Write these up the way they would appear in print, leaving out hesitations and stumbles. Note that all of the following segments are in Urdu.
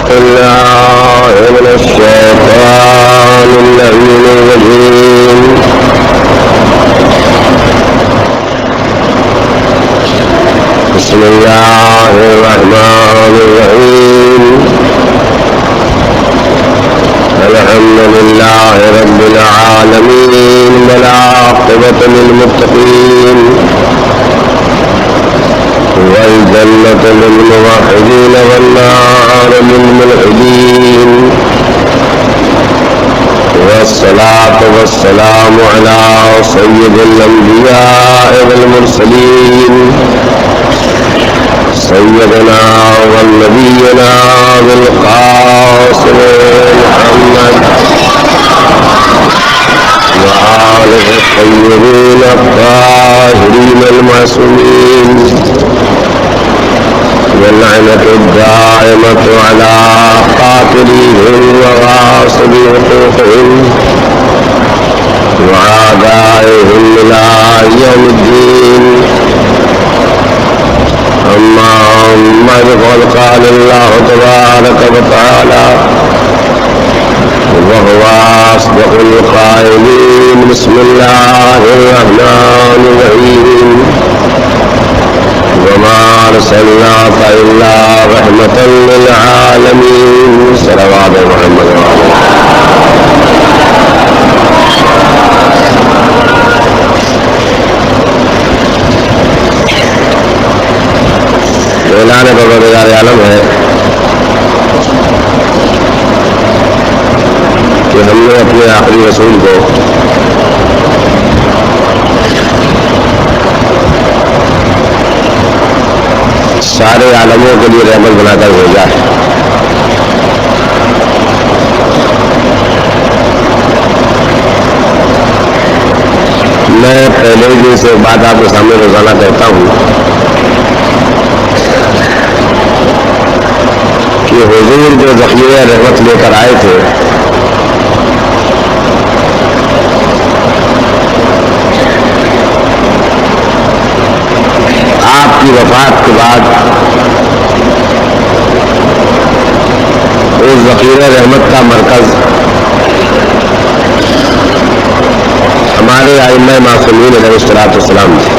بالله من الشيطان اللعين الرجيم بسم الله الرحمن الرحيم الحمد لله رب العالمين والعاقبة للمتقين والجنة للموحدين والنار للملحدين والصلاة والسلام على سيد الأنبياء والمرسلين سيدنا ونبينا بالقاسم محمد وآله الطيبين الطاهرين المعصومين واللعنة الدائمة على قاتليهم وغاصب حقوقهم وعدائهم إلى يوم الدين. أما بعد قال الله تبارك وتعالى وهو أصدق القائلين بسم الله الرحمن الرحيم وما أرسلناك إلا رحمة للعالمين صلوات محمد اعلان پروردگار عالم ہے کہ ہم نے اپنے آخری رسول کو سارے عالموں کے لیے رحمت بنا کر بھیجا ہے. میں پہلے بھی سے بات آپ کے سامنے روزانہ کہتا ہوں کہ حضور جو ذخیرہ رحمت لے کر آئے تھے آپ کی وفات کے بعد اس ذخیرہ رحمت کا مرکز ہمارے ائمہ معصومین علیہ الصلوۃ والسلام تھے.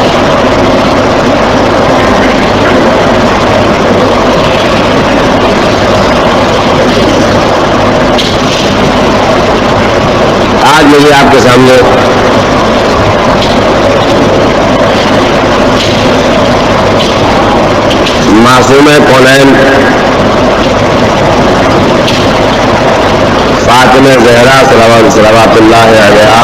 آج مجھے آپ کے سامنے معصومہ کونین فاطمہ زہرا صلوات اللہ علیہا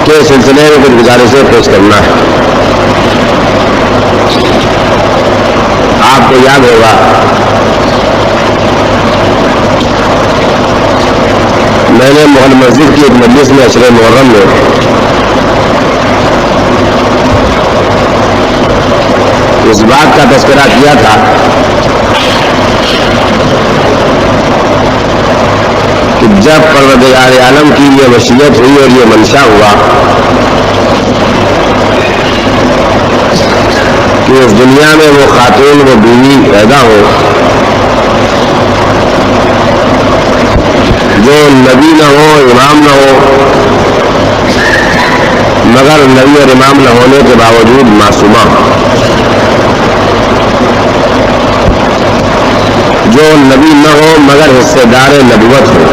کے سلسلے میں کچھ گزارشیں پیش کرنا ہے. آپ کو یاد ہوگا میں نے محل مسجد کی ایک مجلس میں عشر محرم میں اس بات کا تذکرہ کیا تھا کہ جب پروردگار عالم کی یہ وصیت ہوئی اور یہ منشا ہوا کہ اس دنیا میں وہ خاتون وہ بیوی پیدا ہو جو نبی نہ ہو امام نہ ہو مگر نبی اور امام نہ ہونے کے باوجود معصومہ ہو، جو نبی نہ ہو مگر حصے دار نبوت ہو،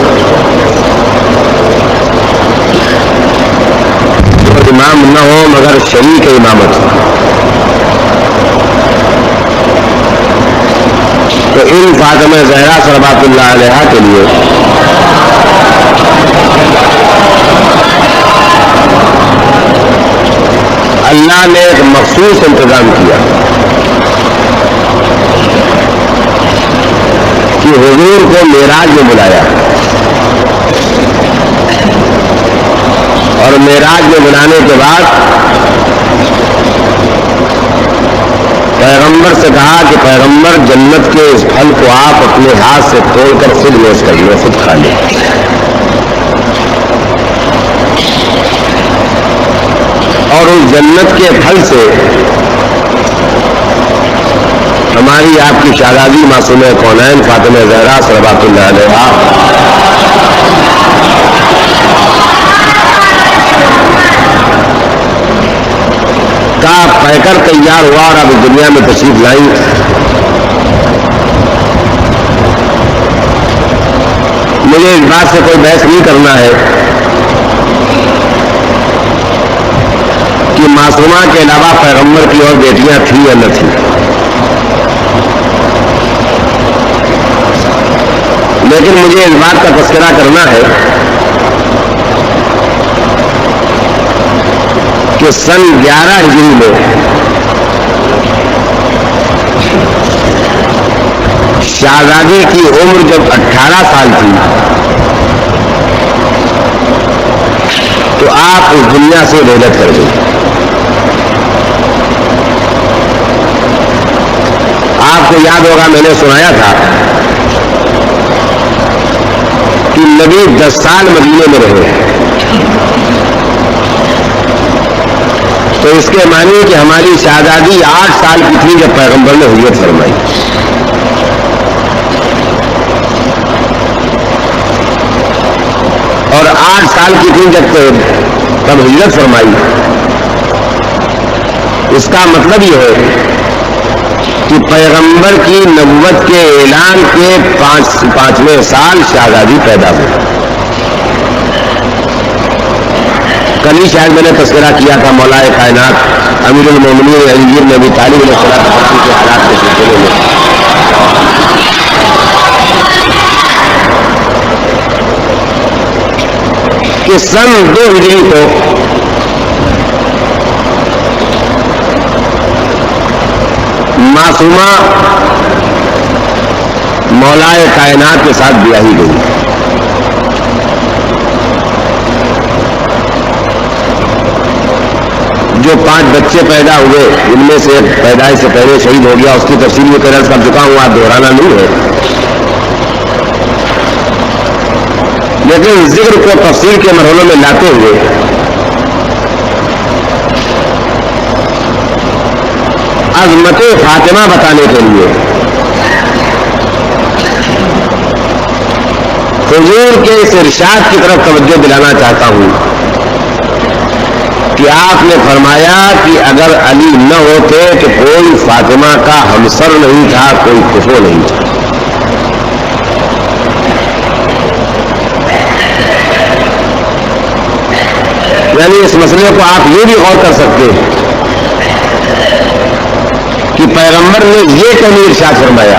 جو امام نہ ہو مگر شریک امامت ہو. تو ان فاطمہ زہرا صلوات اللہ علیہا کے لیے اللہ نے ایک مخصوص انتظام کیا کہ حضور کو معراج میں بلایا اور معراج میں بلانے کے بعد پیغمبر سے کہا کہ پیغمبر جنت کے اس پھل کو آپ اپنے ہاتھ سے توڑ کر خود نوش کر لیں، خود کھا لیں. اس جنت کے پھل سے ہماری آپ کی شہزادی معصومہ کونین فاطمہ زہرا صلوات اللہ علیہا کا پیکر تیار ہوا اور اب اس دنیا میں تشریف لائی. مجھے اس بات سے کوئی بحث نہیں کرنا ہے کہ معصومہ کے علاوہ پیغمبر کی اور بیٹیاں تھیں یا نہ تھیں، لیکن مجھے اس بات کا تذکرہ کرنا ہے کہ سن 11 ہجری میں شہزادی کی عمر جب 18 سال تھی تو آپ اس دنیا سے رحلت کر گئی. آپ کو یاد ہوگا میں نے سنایا تھا کہ نبی 10 سال مدینے میں رہے، تو اس کے معنی کہ ہماری شہزادی 8 سال کی تھی جب پیغمبر نے ہجرت فرمائی. اور 8 سال کی تھی جب تب ہجرت فرمائی. اس کا مطلب یہ ہے کہ پیغمبر کی نبوت کے اعلان کے 5ویں سال شہزادی پیدا ہوئی. کل ہی شاید میں نے تذکرہ کیا تھا مولا کائنات امیر المومنین علی بن ابی طالب علیہ السلام کے حالات کے سلسلے میں. کہ سن 2 ہجری کو معصومہ مولا کائنات کے ساتھ بیاہی گئی. جو 5 بچے پیدا ہوئے ان میں سے پیدائش سے پہلے شہید ہو گیا، اس کی تفصیل میں پہلے کر چکا ہوں، آپ دہرانا نہیں ہے، لیکن ذکر کو تفصیل کے مرحلوں میں لاتے ہوئے عظمت فاطمہ بتانے کے لیے حضور کے اس ارشاد کی طرف توجہ دلانا چاہتا ہوں کہ آپ نے فرمایا کہ اگر علی نہ ہوتے تو کوئی فاطمہ کا ہمسر نہیں تھا، کوئی کفو نہیں تھا. یعنی اس مسئلے کو آپ یہ بھی غور کر سکتے ہیں کہ پیغمبر نے یہ کہیں ارشاد فرمایا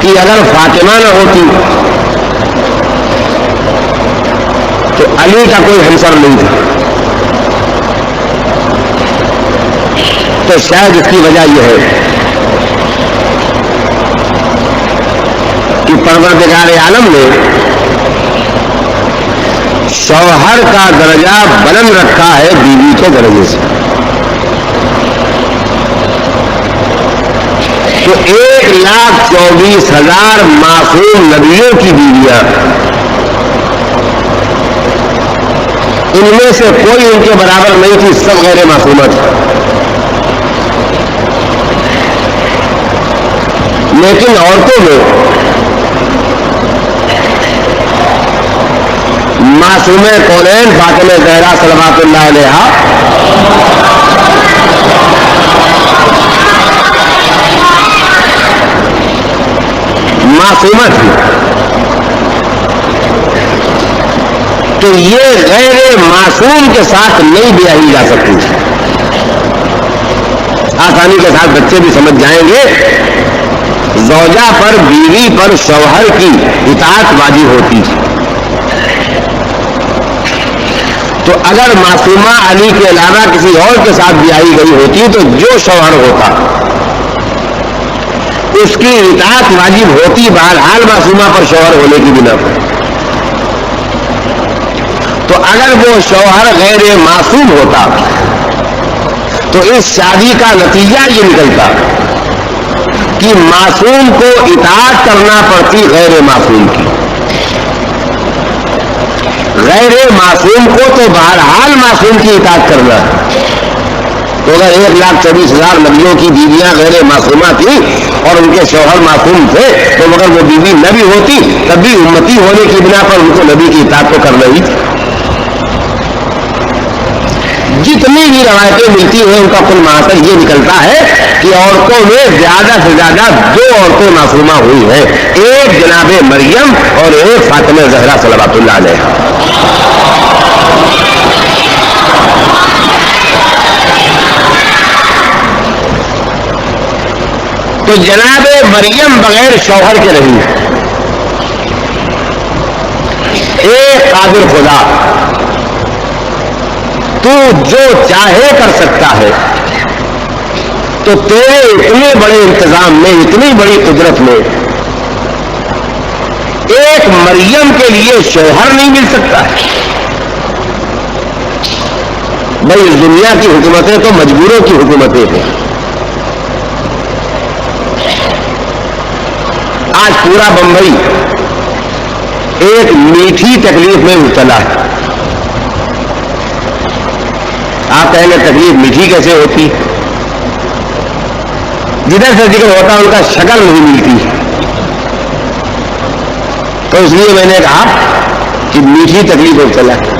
کہ اگر فاطمہ نہ ہوتی تو علی کا کوئی ہمسر نہیں تھا. تو شاید اس کی وجہ یہ ہے کہ پروردگار عالم نے شوہر کا درجہ بلند رکھا ہے بیوی کے درجے سے. تو 1,24,000 معصوم نبیوں کی بیویاں، ان میں سے کوئی ان کے برابر نہیں تھی، سب غیر معصومہ تھی. لیکن عورتوں میں معصومہ کونین فاطمہ زہرا صلوات اللہ علیہا معصومہ تھی. تو یہ غیر معصوم کے ساتھ نہیں بیاہی جا سکتی. آسانی کے ساتھ بچے بھی سمجھ جائیں گے. زوجہ پر، بیوی پر شوہر کی اطاعت واجب ہوتی تھی. تو اگر معصومہ علی کے علاوہ کسی اور کے ساتھ بیاہی گئی ہوتی تو جو شوہر ہوتا اس کی اطاعت واجب ہوتی، بہرحال معصومہ پر شوہر ہونے کی بنا پر. تو اگر وہ شوہر غیر معصوم ہوتا تو اس شادی کا نتیجہ یہ نکلتا کہ معصوم کو اطاعت کرنا پڑتی غیر معصوم کی. غیر معصوم کو تو بہرحال معصوم کی اطاعت کرنا ہے. تو اگر 1,24,000 نبیوں کی بیویاں غیر معصومہ تھیں اور ان کے شوہر معصوم تھے تو مگر وہ بیوی نبی ہوتی تب بھی امتی ہونے کی بنا پر ان کو نبی کی اطاعت تو کرنا ہی تھی. جتنی بھی روایتیں ملتی ہیں ان کا کل مآخذ یہ نکلتا ہے کہ عورتوں میں زیادہ سے زیادہ 2 عورتیں معصومہ ہوئی ہیں, ایک جناب مریم اور ایک فاطمہ زہرا صلوات اللہ علیہا. تو جناب مریم بغیر شوہر کے رہی, ایک قادر خدا تو جو چاہے کر سکتا ہے, تو تیرے اتنے بڑے انتظام میں, اتنی بڑی قدرت میں ایک مریم کے لیے شوہر نہیں مل سکتا ہے. بھائی اس دنیا کی حکومتیں تو مجبوروں کی حکومتیں ہیں. آج پورا بمبئی ایک میٹھی تکلیف میں مبتلا ہے. آپ کہیں گے تکلیف میٹھی کیسے ہوتی؟ جدھر سے ذکر ہوتا ان کا شکل نہیں ملتی. تو اس لیے میں نے کہا کہ میٹھی تکلیف مبتلا ہے.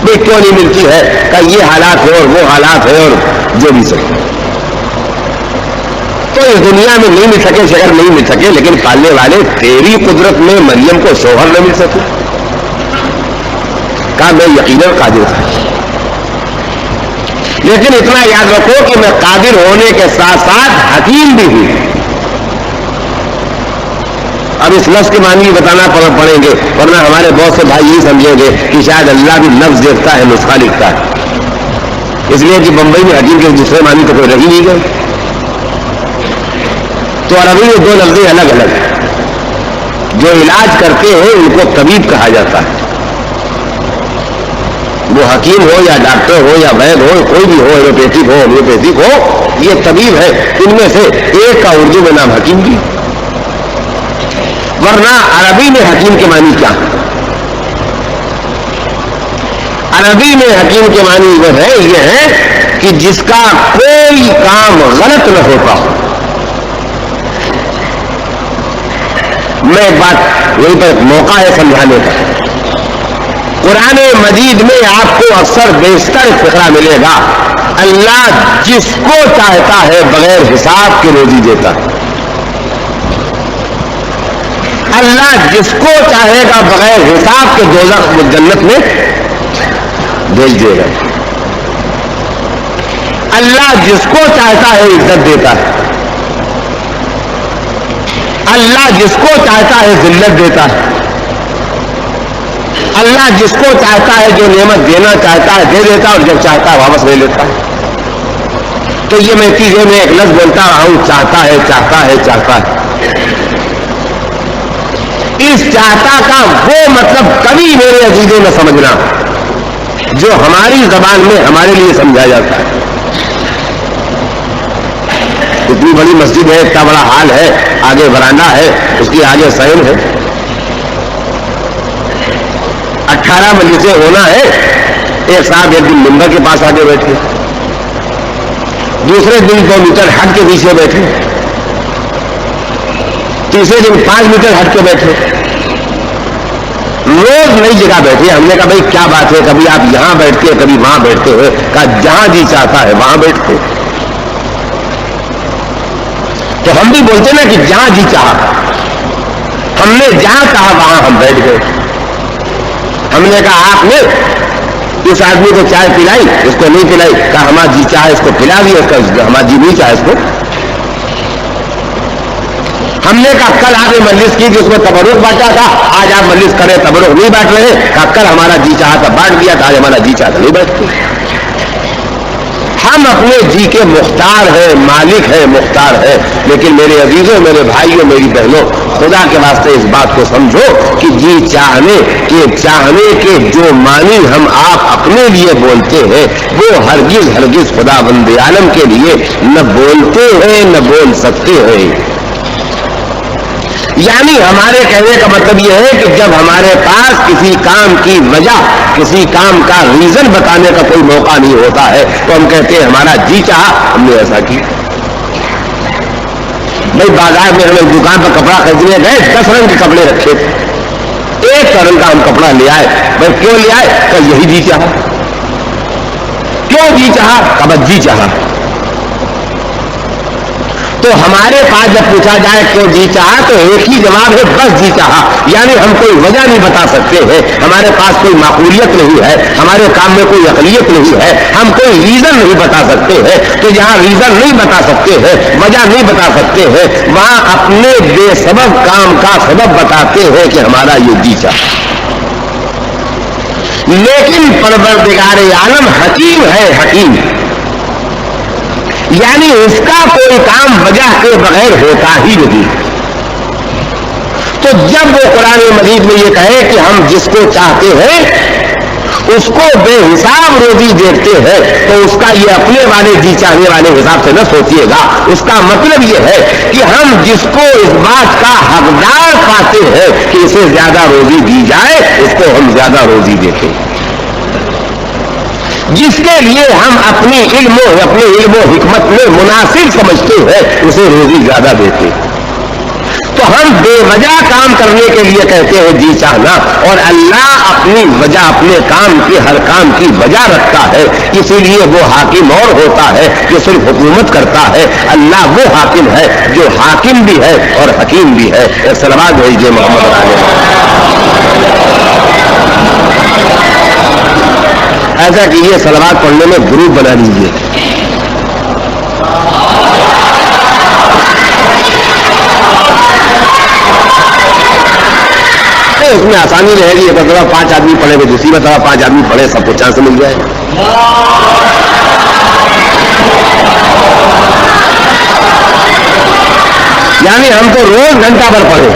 بھائی کیوں نہیں ملتی ہے؟ کہ یہ حالات ہے اور وہ حالات ہے اور جو بھی سکے. تو اس دنیا میں نہیں مل سکے, شکر نہیں مل سکے, لیکن پالنے والے تیری قدرت میں مریم کو شوہر نہ مل سکے. کہا میں یقیناً قادر تھا, لیکن اتنا یاد رکھو کہ میں قادر ہونے کے ساتھ ساتھ حکیم بھی ہوں. اب اس لفظ کے معنی بتانا پڑیں گے, ورنہ ہمارے بہت سے بھائی یہ سمجھیں گے کہ شاید اللہ بھی لفظ دیکھتا ہے, نسخہ لکھتا ہے. اس لیے کہ بمبئی میں حکیم کے دوسرے معنی تو کوئی رہی نہیں گئے. تو عربی میں 2 لفظیں الگ الگ ہیں. جو علاج کرتے ہیں ان کو طبیب کہا جاتا ہے. وہ حکیم ہو یا ڈاکٹر ہو یا وید ہو, کوئی بھی ہو, ایلوپیتھک ہو, ہومیوپیتھک ہو, یہ طبیب ہے. ان میں سے ایک کا اردو میں نام حکیم بھی. ورنہ عربی میں حکیم کے معنی کیا ہے؟ عربی میں حکیم کے معنی وہ ہے, یہ ہے کہ جس کا کوئی کام غلط نہ ہوتا ہو. میں ایک بات وہیں پر موقع ہے سمجھانے کا. قرآن مجید میں آپ کو اکثر بیشتر فقرہ ملے گا, اللہ جس کو چاہتا ہے بغیر حساب کے روزی دیتا ہے. اللہ جس کو چاہے گا بغیر حساب کے دوزخ جنت میں بھیج دے گا. اللہ جس کو چاہتا ہے عزت دیتا ہے. اللہ جس کو چاہتا ہے ذلت دیتا ہے. اللہ جس کو چاہتا ہے جو نعمت دینا چاہتا ہے دے دیتا ہے, اور جب چاہتا ہے واپس لے لیتا ہے. تو یہ میں چیزیں میں ایک لفظ بولتا رہا ہوں, چاہتا ہے چاہتا ہے چاہتا ہے. اس چاہتا کا وہ مطلب کبھی میرے عزیزوں میں سمجھنا جو ہماری زبان میں ہمارے لیے سمجھا جاتا ہے. اتنی بڑی مسجد ہے, اتنا بڑا ہال ہے, آگے برانڈا ہے, اس کی آگے سین ہے, 18 مجلسیں ہونا ہے. ایک صاحب ایک دن منبر کے پاس آگے بیٹھے, دوسرے دن 2 میٹر ہٹ کے پیچھے بیٹھے, تیسرے دن 5 میٹر ہٹ کے بیٹھے, روز نئی جگہ بیٹھے. ہم نے کہا بھائی کیا بات ہے, کبھی آپ یہاں بیٹھتے ہیں کبھی وہاں بیٹھتے ہیں. کہا جہاں جی چاہتا ہے وہاں بیٹھتے. تو ہم بھی بولتے نا کہ جہاں جی چاہا, ہم نے جہاں کہا وہاں ہم بیٹھ گئے. ہم نے کہا آپ نے اس آدمی کو چائے پلائی, اس کو نہیں پلائی. کہا ہمارا جی چاہے اس کو پلا دیا, ہمارا جی نہیں چاہے اس کو. ہم نے کہا کل آپ نے مجلس کی جس کو تبرک بانٹا تھا, آج آپ مجلس کرے تبرک نہیں بانٹ رہے. کہا کل ہمارا جی چاہا تھا بانٹ دیا تھا, آج ہمارا جی چاہتا نہیں بانٹتے. ہم اپنے جی کے مختار ہیں, مالک ہیں, مختار ہیں. لیکن میرے عزیزوں, میرے بھائیوں, میری بہنوں, خدا کے واسطے اس بات کو سمجھو کہ جی چاہنے کے جو معنی ہم آپ اپنے لیے بولتے ہیں وہ ہرگز خدا بند عالم کے لیے نہ بولتے ہیں نہ بول سکتے ہیں. یعنی ہمارے کہنے کا مطلب یہ ہے کہ جب ہمارے پاس کسی کام کی وجہ، کسی کام کا ریزن بتانے کا کوئی موقع نہیں ہوتا ہے تو ہم کہتے ہیں ہمارا جی چاہا ہم نے ایسا کیا۔ بھائی بازار میں ہمیں دکان پر کپڑا خریدنے گئے، 10 رنگ کے کپڑے رکھے تھے، ایک رنگ کا ہم کپڑا لے آئے۔ بھائی کیوں لے آئے؟ کہ یہی جی چاہا۔ کیوں جی چاہا؟ کہ بس جی چاہا۔ تو ہمارے پاس جب پوچھا جائے کیوں جی چاہا تو ایک ہی جواب ہے، بس جی چاہا۔ یعنی ہم کوئی وجہ نہیں بتا سکتے ہیں، ہمارے پاس کوئی معقولیت نہیں ہے، ہمارے کام میں کوئی عقلیت نہیں ہے، ہم کوئی ریزن نہیں بتا سکتے ہیں۔ تو جہاں ریزن نہیں بتا سکتے ہیں، وجہ نہیں بتا سکتے ہیں، وہاں اپنے بے سبب کام کا سبب بتاتے ہیں کہ ہمارا یہ جی چاہا۔ لیکن پروردگار عالم حکیم ہے، حکیم، یعنی اس کا کوئی کام وجہ کے بغیر ہوتا ہی نہیں۔ تو جب وہ قرآن مجید میں یہ کہے کہ ہم جس کو چاہتے ہیں اس کو بے حساب روزی دیتے ہیں تو اس کا یہ اپنے والے جی چاہنے والے حساب سے نہ سوچیے گا، اس کا مطلب یہ ہے کہ ہم جس کو اس بات کا حقدار پاتے ہیں کہ اسے زیادہ روزی دی جائے اس کو ہم زیادہ روزی دیتے ہیں، جس کے لیے ہم اپنے علم و حکمت میں مناسب سمجھتے ہیں اسے روزی زیادہ دیتے۔ تو ہم بے وجہ کام کرنے کے لیے کہتے ہیں جی چاہنا، اور اللہ اپنی وجہ، اپنے کام کی، ہر کام کی وجہ رکھتا ہے، اسی لیے وہ حاکم اور ہوتا ہے جو صرف حکومت کرتا ہے۔ اللہ وہ حاکم ہے جو حاکم بھی ہے اور حکیم بھی ہے۔ صلوات بھیجیے محمد علیہ۔ ایسا کیجیے، صلوات پڑھنے میں گروپ بنا لیجیے۔ اس میں آسانی رہے گی، ایک مرتبہ 5 آدمی پڑھے گا، دوسری مرتبہ 5 آدمی پڑھے، سب کو چانس مل جائے۔ یعنی ہم تو روز گھنٹہ بھر پڑھے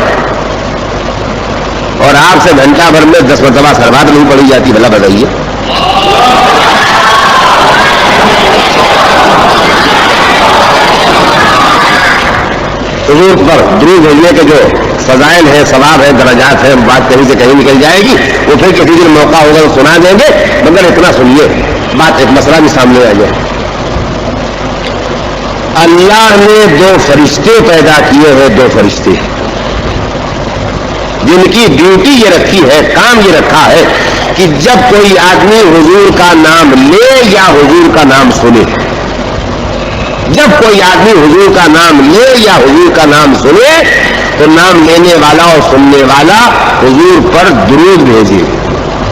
اور آپ سے گھنٹہ بھر میں 10 مرتبہ صلوات نہیں پڑھی جاتی، بھلا بتائیے۔ حضور پر درود بھیجنے کے جو فضائل ہے، ثواب ہے، درجات ہے، بات کہیں سے کہیں نکل جائے گی، وہ پھر کسی دن موقع ہوگا تو سنا دیں گے، مگر اتنا سنیے، بات ایک مسئلہ بھی سامنے آ جائے۔ اللہ نے 2 فرشتے پیدا کیے ہیں، 2 فرشتے جن کی ڈیوٹی یہ رکھی ہے، کام یہ رکھا ہے کہ جب کوئی آدمی حضور کا نام لے یا حضور کا نام سنے، جب کوئی آدمی حضور کا نام لے یا حضور کا نام سنے تو نام لینے والا اور سننے والا حضور پر درود بھیجے۔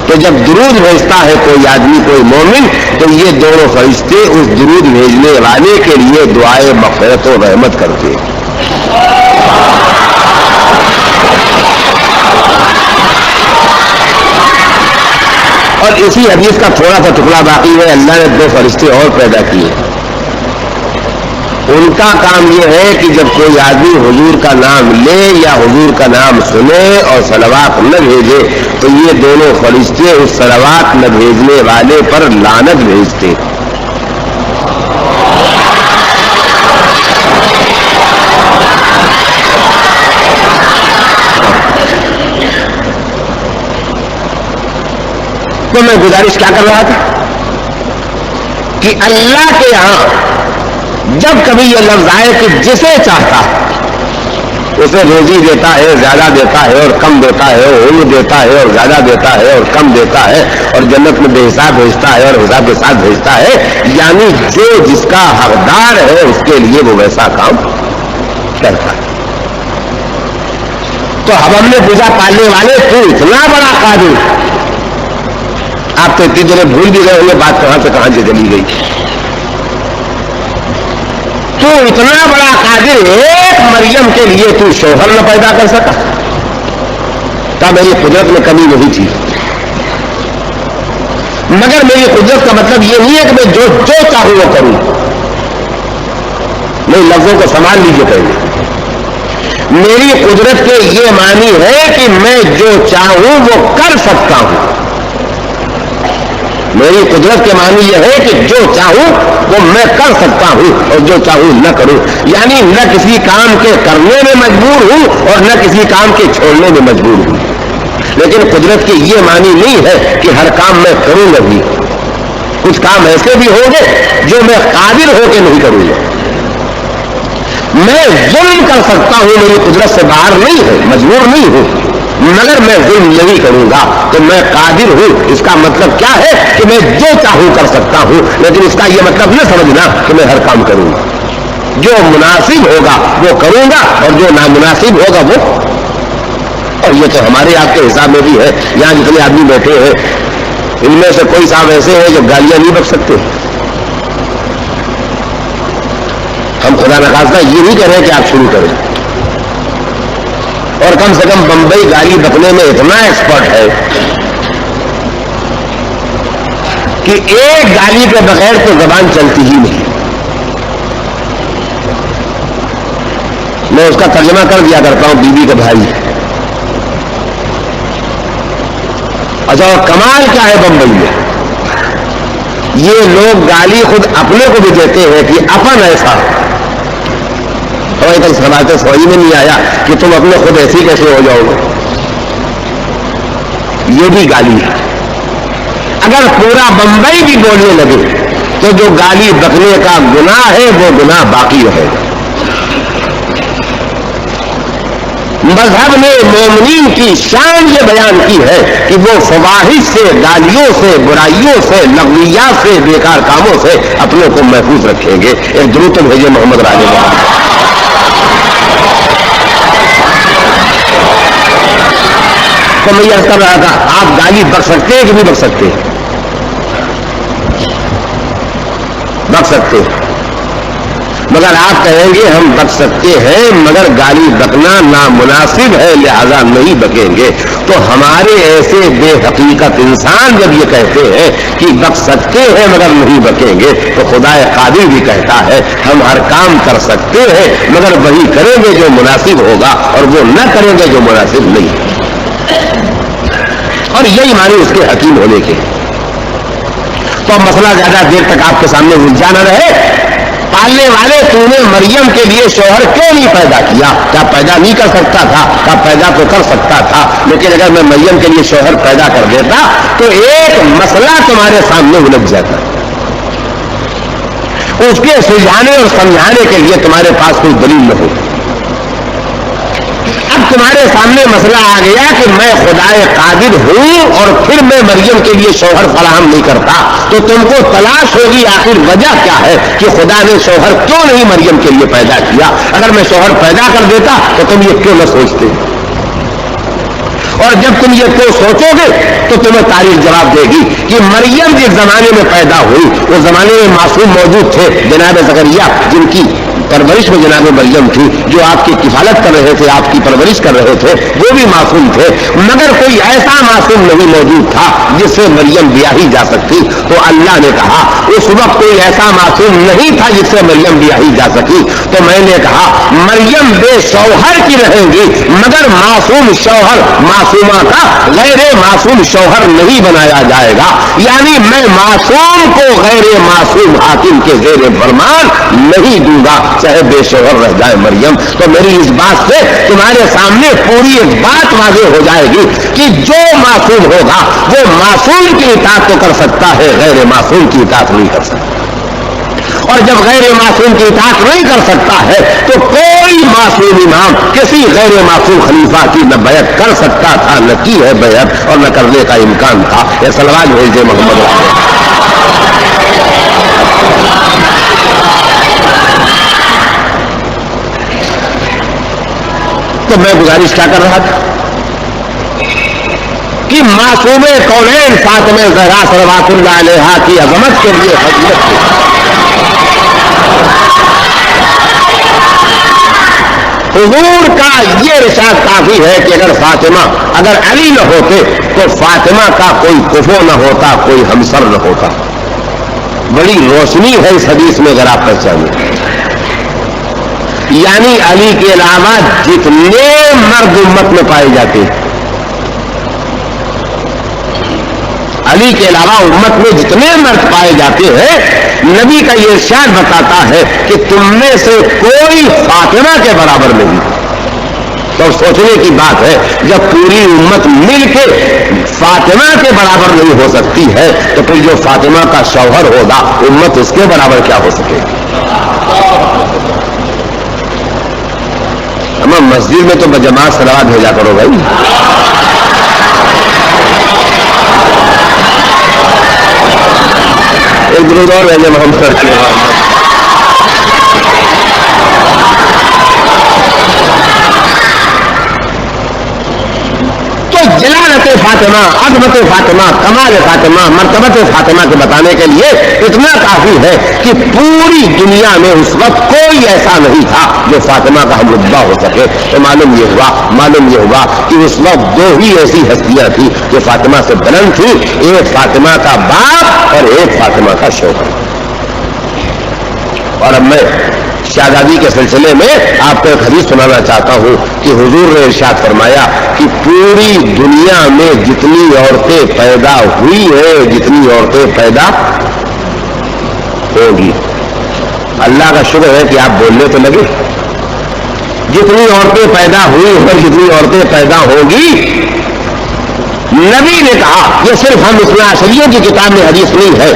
تو جب درود بھیجتا ہے کوئی آدمی، کوئی مومن، تو یہ دونوں فرشتے اس درود بھیجنے والے کے لیے دعائے مغفرت و رحمت کرتے ہیں۔ اور اسی حدیث کا تھوڑا سا ٹکڑا باقی ہے، اللہ نے 2 فرشتے اور پیدا کیے۔ ان کا کام یہ ہے کہ جب کوئی آدمی حضور کا نام لے یا حضور کا نام سنے اور صلوات نہ بھیجے تو یہ دونوں فرشتے اس صلوات نہ بھیجنے والے پر لعنت بھیجتے۔ تو میں گزارش کیا کر رہا تھا کہ اللہ کے یہاں جب کبھی یہ لفظ آئے کہ جسے چاہتا اسے روزی دیتا ہے، زیادہ دیتا ہے اور کم دیتا ہے، عمر دیتا ہے اور زیادہ دیتا ہے اور کم دیتا ہے، اور جنت میں بے حساب بھیجتا ہے اور حساب کے ساتھ بھیجتا ہے، یعنی جو جس کا حقدار ہے اس کے لیے وہ ویسا کام کرتا ہے۔ تو اب ہم نے پوچھا پالنے والے تو اتنا بڑا قادر، آپ تو اتنی دیر بھول بھی گئے ہوئے بات کہاں سے کہاں سے چلی گئی۔ تو اتنا بڑا قادر، ایک مریم کے لیے تو شوہر نہ پیدا کر سکا؟ تب میری قدرت میں کمی نہیں تھی، مگر میری قدرت کا مطلب یہ نہیں ہے کہ میں جو چاہوں وہ کروں۔ نہیں، لفظوں کو سنبھال لیجیے پہلے۔ میری قدرت کے یہ معنی ہے کہ میں جو چاہوں وہ کر سکتا ہوں، میری قدرت کے معنی یہ ہے کہ جو چاہوں وہ میں کر سکتا ہوں اور جو چاہوں نہ کروں، یعنی نہ کسی کام کے کرنے میں مجبور ہوں اور نہ کسی کام کے چھوڑنے میں مجبور ہوں۔ لیکن قدرت کی یہ معنی نہیں ہے کہ ہر کام میں کروں گا بھی، کچھ کام ایسے بھی ہوں گے جو میں قادر ہو کے نہیں کروں گا۔ میں ظلم کر سکتا ہوں، میری قدرت سے باہر نہیں ہے، مجبور نہیں ہوں، مگر میں ظلم نہیں کروں گا تو میں قادر ہوں۔ اس کا مطلب کیا ہے کہ میں جو چاہوں کر سکتا ہوں، لیکن اس کا یہ مطلب نہ سمجھنا کہ میں ہر کام کروں گا۔ جو مناسب ہوگا وہ کروں گا اور جو نامناسب ہوگا وہ، اور یہ تو ہمارے آپ کے حساب میں بھی ہے۔ یہاں جتنے آدمی بیٹھے ہیں ان میں سے کوئی صاحب ایسے ہیں جو گالیاں نہیں بک سکتے؟ ہم خدا نخواستہ یہ نہیں کہہ رہے کہ آپ شروع کریں، اور کم سے کم بمبئی گالی بکنے میں اتنا ایکسپرٹ ہے کہ ایک گالی کے بغیر تو زبان چلتی ہی نہیں۔ میں اس کا ترجمہ کر دیا کرتا ہوں بیوی کے بھائی۔ اچھا، اور کمال کیا ہے بمبئی میں، یہ لوگ گالی خود اپنے کو بھی دیتے ہیں کہ اپن ایسا، اور ایک سماج سمجھ میں نہیں آیا کہ تم اپنے خود ایسی کیسے ہو جاؤ گے، یہ بھی گالی ہے۔ اگر پورا بمبئی بھی بولنے لگے تو جو گالی بکنے کا گناہ ہے وہ گناہ باقی رہے گا۔ مذہب نے مومنین کی شان یہ بیان کی ہے کہ وہ فواحش سے، گالیوں سے، برائیوں سے، لغویات سے، بیکار کاموں سے اپنے کو محفوظ رکھیں گے۔ ایک درود بھیجے محمد راجے گا۔ تو میں یہ کر رہا تھا، آپ گالی بک سکتے ہیں کہ نہیں بک سکتے؟ بک سکتے ہیں، مگر آپ کہیں گے ہم بک سکتے ہیں مگر گالی بکنا نامناسب ہے لہذا نہیں بکیں گے، تو ہمارے ایسے بے حقیقت انسان جب یہ کہتے ہیں کہ بک سکتے ہیں مگر نہیں بکیں گے، تو خدا قادر بھی کہتا ہے ہم ہر کام کر سکتے ہیں مگر وہی کریں گے جو مناسب ہوگا اور وہ نہ کریں گے جو مناسب نہیں، اور یہی معنی اس کے حکیم ہونے کے۔ تو مسئلہ زیادہ دیر تک آپ کے سامنے الجھا نہ رہے۔ پالنے والے تو نے مریم کے لیے شوہر کیوں نہیں پیدا کیا؟ کیا پیدا نہیں کر سکتا تھا؟ کیا پیدا تو کر سکتا تھا، لیکن اگر میں مریم کے لیے شوہر پیدا کر دیتا تو ایک مسئلہ تمہارے سامنے الجھ جاتا، اس کے سلجھانے اور سمجھانے کے لیے تمہارے پاس کوئی دلیل نہ ہوتی۔ اب تمہارے سامنے مسئلہ آ گیا کہ میں خدائے قادر ہوں اور پھر میں مریم کے لیے شوہر فراہم نہیں کرتا، تو تم کو تلاش ہوگی آخر وجہ کیا ہے کہ خدا نے شوہر کیوں نہیں مریم کے لیے پیدا کیا؟ اگر میں شوہر پیدا کر دیتا تو تم یہ کیوں نہ سوچتے؟ اور جب تم یہ کیوں سوچو گے تو تمہیں تاریخ جواب دے گی کہ مریم جس زمانے میں پیدا ہوئی اس زمانے میں معصوم موجود تھے، جناب زکریا جن کی پرورش میں جناب مریم تھی، جو آپ کی کفالت کر رہے تھے، آپ کی پرورش کر رہے تھے، وہ بھی معصوم تھے، مگر کوئی ایسا معصوم نہیں موجود تھا جس سے مریم بیاہی جا سکتی۔ تو اللہ نے کہا اس وقت کوئی ایسا معصوم نہیں تھا جس سے مریم بیاہی جا سکی، تو میں نے کہا مریم بے شوہر کی رہیں گی مگر معصوم شوہر معصومہ کا غیر معصوم شوہر نہیں بنایا جائے گا، یعنی میں معصوم کو غیر معصوم حاکم کے زیر فرمان نہیں دوں گا چاہے بے شوہر رہ جائے مریم۔ تو میری اس بات سے تمہارے سامنے پوری ایک بات واضح ہو جائے گی کہ جو معصوم ہوگا وہ معصوم کی اطاعت تو کر سکتا ہے، غیر معصوم کی اطاعت نہیں کر سکتا، اور جب غیر معصوم کی اطاعت نہیں کر سکتا ہے تو کوئی معصوم امام کسی غیر معصوم خلیفہ کی نہ بیعت کر سکتا تھا، نہ کی ہے بیعت اور نہ کرنے کا امکان تھا۔ یہ صلوات بھیجے محمد رسول۔ تو میں گزارش کیا کر رہا تھا کہ معصوم کونین فاطمہ زہرا صلوات اللہ علیہا کی عظمت کے لیے فضیلت کی حضور کا یہ ارشاد کافی ہے کہ اگر علی نہ ہوتے تو فاطمہ کا کوئی کفو نہ ہوتا، کوئی ہمسر نہ ہوتا۔ بڑی روشنی ہے اس حدیث میں اگر آپ پہچانیں، یعنی علی کے علاوہ جتنے مرد امت میں پائے جاتے علی کے علاوہ امت میں جتنے مرد پائے جاتے ہیں، نبی کا یہ ارشاد بتاتا ہے کہ تم میں سے کوئی فاطمہ کے برابر نہیں۔ تو سوچنے کی بات ہے، جب پوری امت مل کے فاطمہ کے برابر نہیں ہو سکتی ہے تو پھر جو فاطمہ کا شوہر ہوگا امت اس کے برابر کیا ہو سکے گی؟ ہم مسجد میں تو بجماعت صلوات بھیجا کرو بھائی۔ ایک درود اور بھیجے محمد صلی اللہ علیہ وسلم۔ جلالت فاطمہ، عظمت فاطمہ، کمال فاطمہ، مرتبت فاطمہ کے بتانے کے لیے اتنا کافی ہے کہ پوری دنیا میں اس وقت کوئی ایسا نہیں تھا جو فاطمہ کا ہم رتبہ ہو سکے۔ تو معلوم یہ ہوا کہ اس وقت دو ہی ایسی ہستیاں تھیں جو فاطمہ سے بلند تھی، ایک فاطمہ کا باپ اور ایک فاطمہ کا شوہر۔ اور اب میں شہزادی کے سلسلے میں آپ کو ایک حدیث سنانا چاہتا ہوں کہ حضور نے ارشاد فرمایا کہ پوری دنیا میں جتنی عورتیں پیدا ہوئی ہیں، جتنی عورتیں پیدا ہوگی، اللہ کا شکر ہے کہ آپ بولنے تو لگے، جتنی عورتیں پیدا ہوئی ہیں، جتنی عورتیں پیدا ہوگی، نبی نے کہا، یہ صرف ہم اثنا عشریہ کی کتاب میں حدیث نہیں ہے،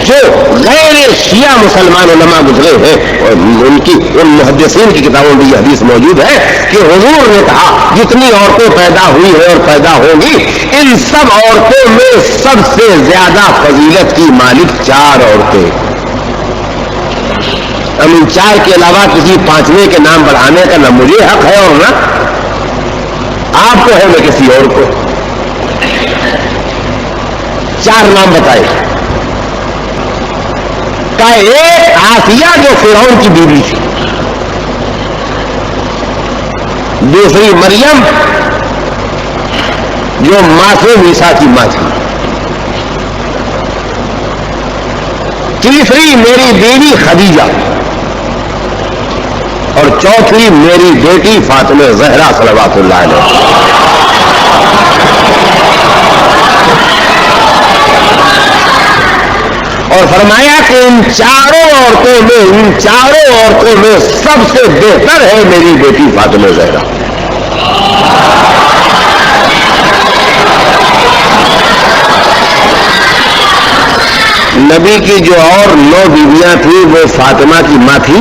جو غیر شیعہ مسلمان علماء گزرے ہیں اور ان محدثین کی کتابوں میں یہ حدیث موجود ہے کہ حضور نے کہا جتنی عورتیں پیدا ہوئی ہیں اور پیدا ہوں گی، ان سب عورتوں میں سب سے زیادہ فضیلت کی مالک 4 عورتیں۔ ہم ان 4 کے علاوہ کسی 5ویں کے نام بڑھانے کا نہ مجھے حق ہے اور نہ آپ کو ہے، نہ کسی اور کو۔ 4 نام بتائے کا ایک آسیہ جو فرعون کی بیوی تھی، دوسری مریم جو معصوم عیسیٰ کی ماں تھی، تیسری میری بیوی خدیجہ، اور چوتھی میری بیٹی فاطمہ زہرا صلوات اللہ علیہ۔ اور فرمایا کہ ان 4 عورتوں میں سب سے بہتر ہے میری بیٹی فاطمہ زہرا۔ نبی کی جو اور 9 بیویاں تھیں وہ فاطمہ کی ماں تھی۔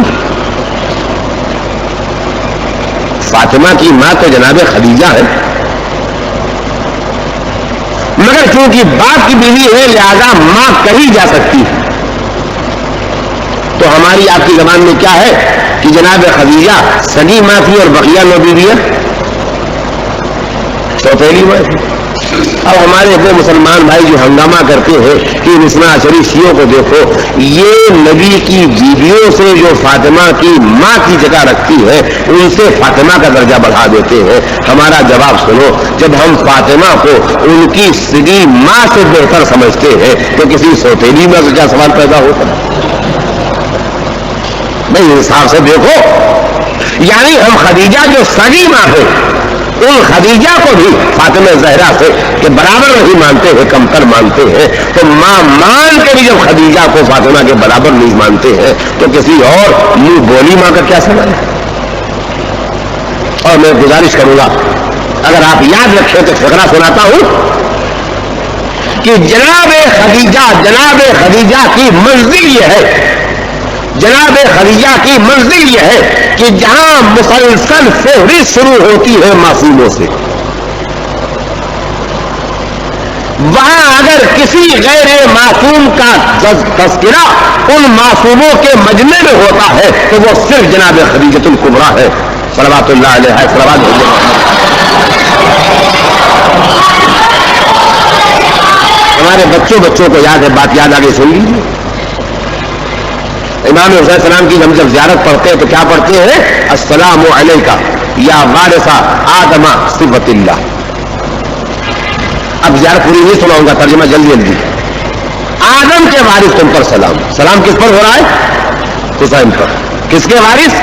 فاطمہ کی ماں تو جناب خدیجہ ہے، مگر چونکہ باپ کی بیوی ہے لہذا ماں کہی جا سکتی ہے۔ تو ہماری آپ کی زبان میں کیا ہے کہ جناب خدیجہ سگی ماں تھی اور بقیہ 9 بیویاں سوتیلی ماں تھی۔ اب ہمارے وہ مسلمان بھائی جو ہنگامہ کرتے ہیں کہ اثنا عشری شیعوں کو دیکھو، یہ نبی کی بیویوں سے جو فاطمہ کی ماں کی جگہ رکھتی ہے ان سے فاطمہ کا درجہ بڑھا دیتے ہیں۔ ہمارا جواب سنو، جب ہم فاطمہ کو ان کی سگی ماں سے بہتر سمجھتے ہیں تو کسی سوتیلی ماں سے کیا سوال پیدا ہوتا ہے؟ بھائی انصاف سے دیکھو، یعنی ہم خدیجہ جو سگی ماں ہے ان خدیجہ کو بھی فاطمہ زہرا سے کہ برابر نہیں مانتے ہیں، کمتر مانتے ہیں، تو ماں مان کے بھی جب خدیجہ کو فاطمہ کے برابر نہیں مانتے ہیں تو کسی اور منہ بولی ماں کا کیا سوال ہے؟ اور میں گزارش کروں گا، اگر آپ یاد رکھیں تو فقرہ سناتا ہوں کہ جناب خدیجہ کی منزل یہ ہے، جناب خدیجہ کی منزل یہ ہے کہ جہاں مسلسل فہرست شروع ہوتی ہے معصوموں سے، وہاں اگر کسی غیر معصوم کا تذکرہ ان معصوموں کے مجمع میں ہوتا ہے تو وہ صرف جناب خدیجۃ الکبریٰ ہے صلوات اللہ علیہ۔ صلوات ہمارے بچوں کو یاد ہے، بات یاد آگے سن لیجیے۔ امام حسین السلام کی ہم جب زیارت پڑھتے ہیں تو کیا پڑھتے ہیں؟ السلام علیکہ یا وارث آدم صفت اللہ۔ اب زیارت پوری نہیں سناؤں گا، ترجمہ جلدی۔ آدم کے وارث تم پر سلام۔ سلام کس پر ہو رہا ہے؟ حسین پر۔ کس کے وارث؟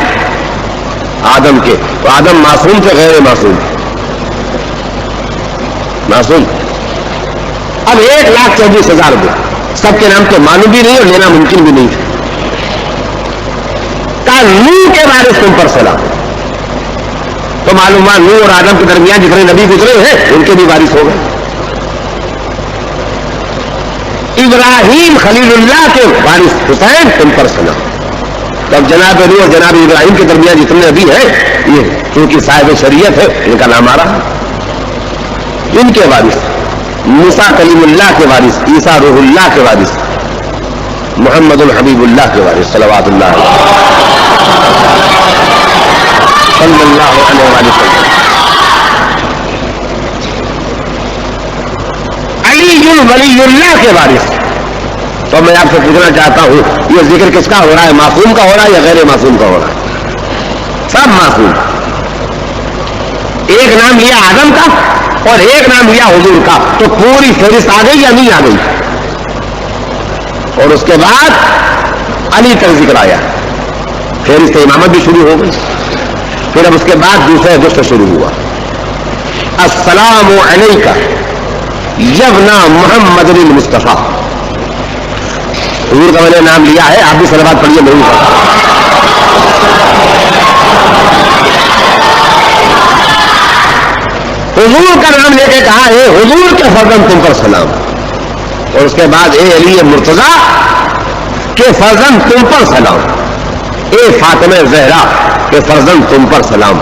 آدم کے۔ تو آدم معصوم تھے غیر معصوم؟ معصوم۔ اب 1,24,000 دو، سب کے نام تو معلوم بھی نہیں اور لینا ممکن بھی نہیں تھا. کہا نوح کے وارث تم پر سلام. تو معلوم ہوا نوح اور آدم کے درمیان جتنے نبی گزرے ہیں ان کے بھی وارث ہو گئے. ابراہیم خلیل اللہ کے وارث حسین تم پر سلام. تو اب جناب نوح اور جناب ابراہیم کے درمیان جتنے نبی ہیں یہ کیونکہ صاحب شریعت ہے ان کا نام آ رہا. ان کے وارث موسیٰ کلیم اللہ کے وارث، عیسیٰ روح اللہ کے وارث، محمد الحبیب اللہ کے وارث صلوات اللہ صلی اللہ علیہ وسلم. علی ولی اللہ کے وارث. تو میں آپ سے پوچھنا چاہتا ہوں یہ ذکر کس کا ہو رہا ہے؟ معصوم کا ہو رہا ہے یا غیر معصوم کا ہو رہا ہے؟ سب معصوم. ایک نام لیا آدم کا اور ایک نام لیا حضور کا، تو پوری فہرست آ گئی یا نہیں آ گئی؟ اور اس کے بعد علی کا ذکر آیا، فہرست امامت بھی شروع ہو گئی. پھر اب اس کے بعد دوسرا گشت شروع ہوا. السلام علیکہ یبنا محمد المصطفیٰ. حضور کا میں نے نام لیا ہے، آپ بھی صلوات پڑھیے. نہیں حضور کا نام لے کے کہا ہے حضور کے فرزند تم پر سلام. اور اس کے بعد اے علی مرتضیٰ کے فرزند تم پر سلام، اے فاطمہ زہرا کے فرزند تم پر سلام.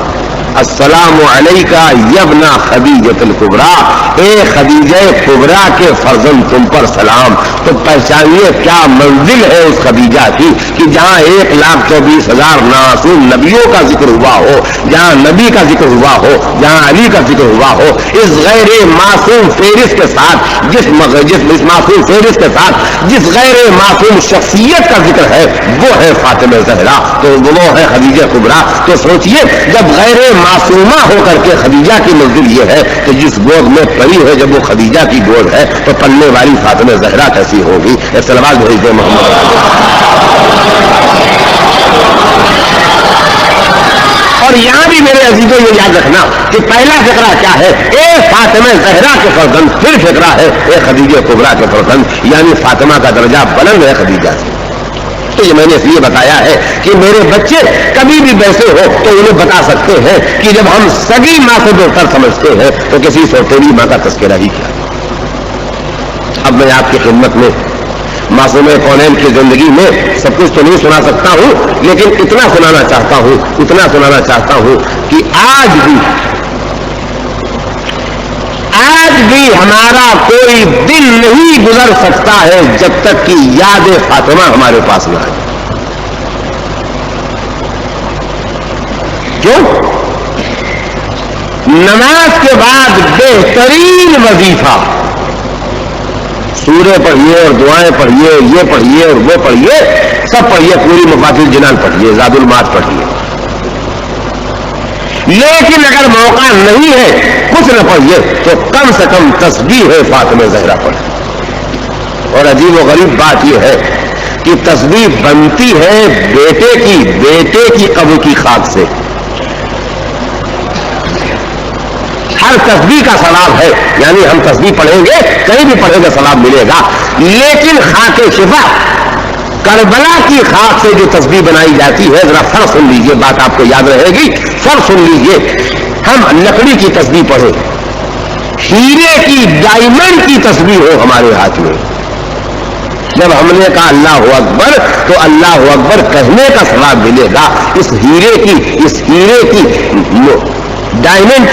السلام علیکہ یبنا خدیجۃ الکبریٰ، اے خدیجہ کبریٰ کے فرزند تم پر سلام. تو پہچانیے کیا منزل ہے اس خدیجہ کی کہ جہاں 1,24,000 معصوم نبیوں کا ذکر ہوا ہو، جہاں نبی کا ذکر ہوا ہو، جہاں علی کا ذکر ہوا ہو، اس غیر معصوم فہرست کے ساتھ جس معصوم فہرست کے ساتھ جس غیر معصوم شخصیت کا ذکر ہے وہ ہے فاطمہ زہرا، تو وہ ہے خدیجہ کبریٰ. تو سوچئے جب غیر معصومہ ہو کر کے خدیجہ کی منزل یہ ہے تو جس گود میں پڑی ہے جب وہ خدیجہ کی گود ہے تو پلنے والی فاطمہ زہرا کیسی ہوگی؟ صلوات بھیج دے محمد. اور یہاں بھی میرے عزیزوں یہ یاد رکھنا کہ پہلا فقرہ کیا ہے؟ اے فاطمہ زہرا کے فرزند. پھر فقرہ ہے اے خدیجہ کبریٰ کے فرزند، یعنی فاطمہ کا درجہ بلند ہے خدیجہ سے. تو یہ میں نے اس لیے بتایا ہے کہ میرے بچے کبھی بھی ویسے ہو تو انہیں بتا سکتے ہیں کہ جب ہم سگی ماں سے بہتر سمجھتے ہیں تو کسی سوتیلی ماں کا تذکرہ ہی کیا. اب میں آپ کی خدمت میں معصوم کونین کی زندگی میں سب کچھ تو نہیں سنا سکتا ہوں، لیکن اتنا سنانا چاہتا ہوں کہ آج بھی ہمارا کوئی دن نہیں گزر سکتا ہے جب تک کہ یاد فاطمہ ہمارے پاس نہ آئے. کیوں؟ نماز کے بعد بہترین وظیفہ سورے پڑھیے اور دعائیں پڑھیے، یہ پڑھیے اور وہ پڑھیے، سب پڑھیے، پوری مفاتیح الجنان پڑھیے، زاد المعاد پڑھیے. لیکن اگر موقع نہیں ہے کچھ نہ پڑھیے تو کم سے کم تسبیح فاطمہ زہرا پڑھیں. اور عجیب و غریب بات یہ ہے کہ تسبیح بنتی ہے بیٹے کی قبر کی خاک سے. ہر تسبیح کا ثواب ہے، یعنی ہم تسبیح پڑھیں گے کہیں بھی پڑھیں گے ثواب ملے گا. لیکن خاک شفا کربلا کی خاک سے جو تسبیح بنائی جاتی ہے، ذرا فرق سن لیجئے، بات آپ کو یاد رہے گی. فرق سن لیجئے، ہم لکڑی کی تسبیح پڑھیں، ہیرے کی ڈائمنڈ کی تسبیح ہو ہمارے ہاتھ میں، جب ہم نے کہا اللہ اکبر تو اللہ اکبر کہنے کا ثواب ملے گا. اس ہیرے کی ڈائمنڈ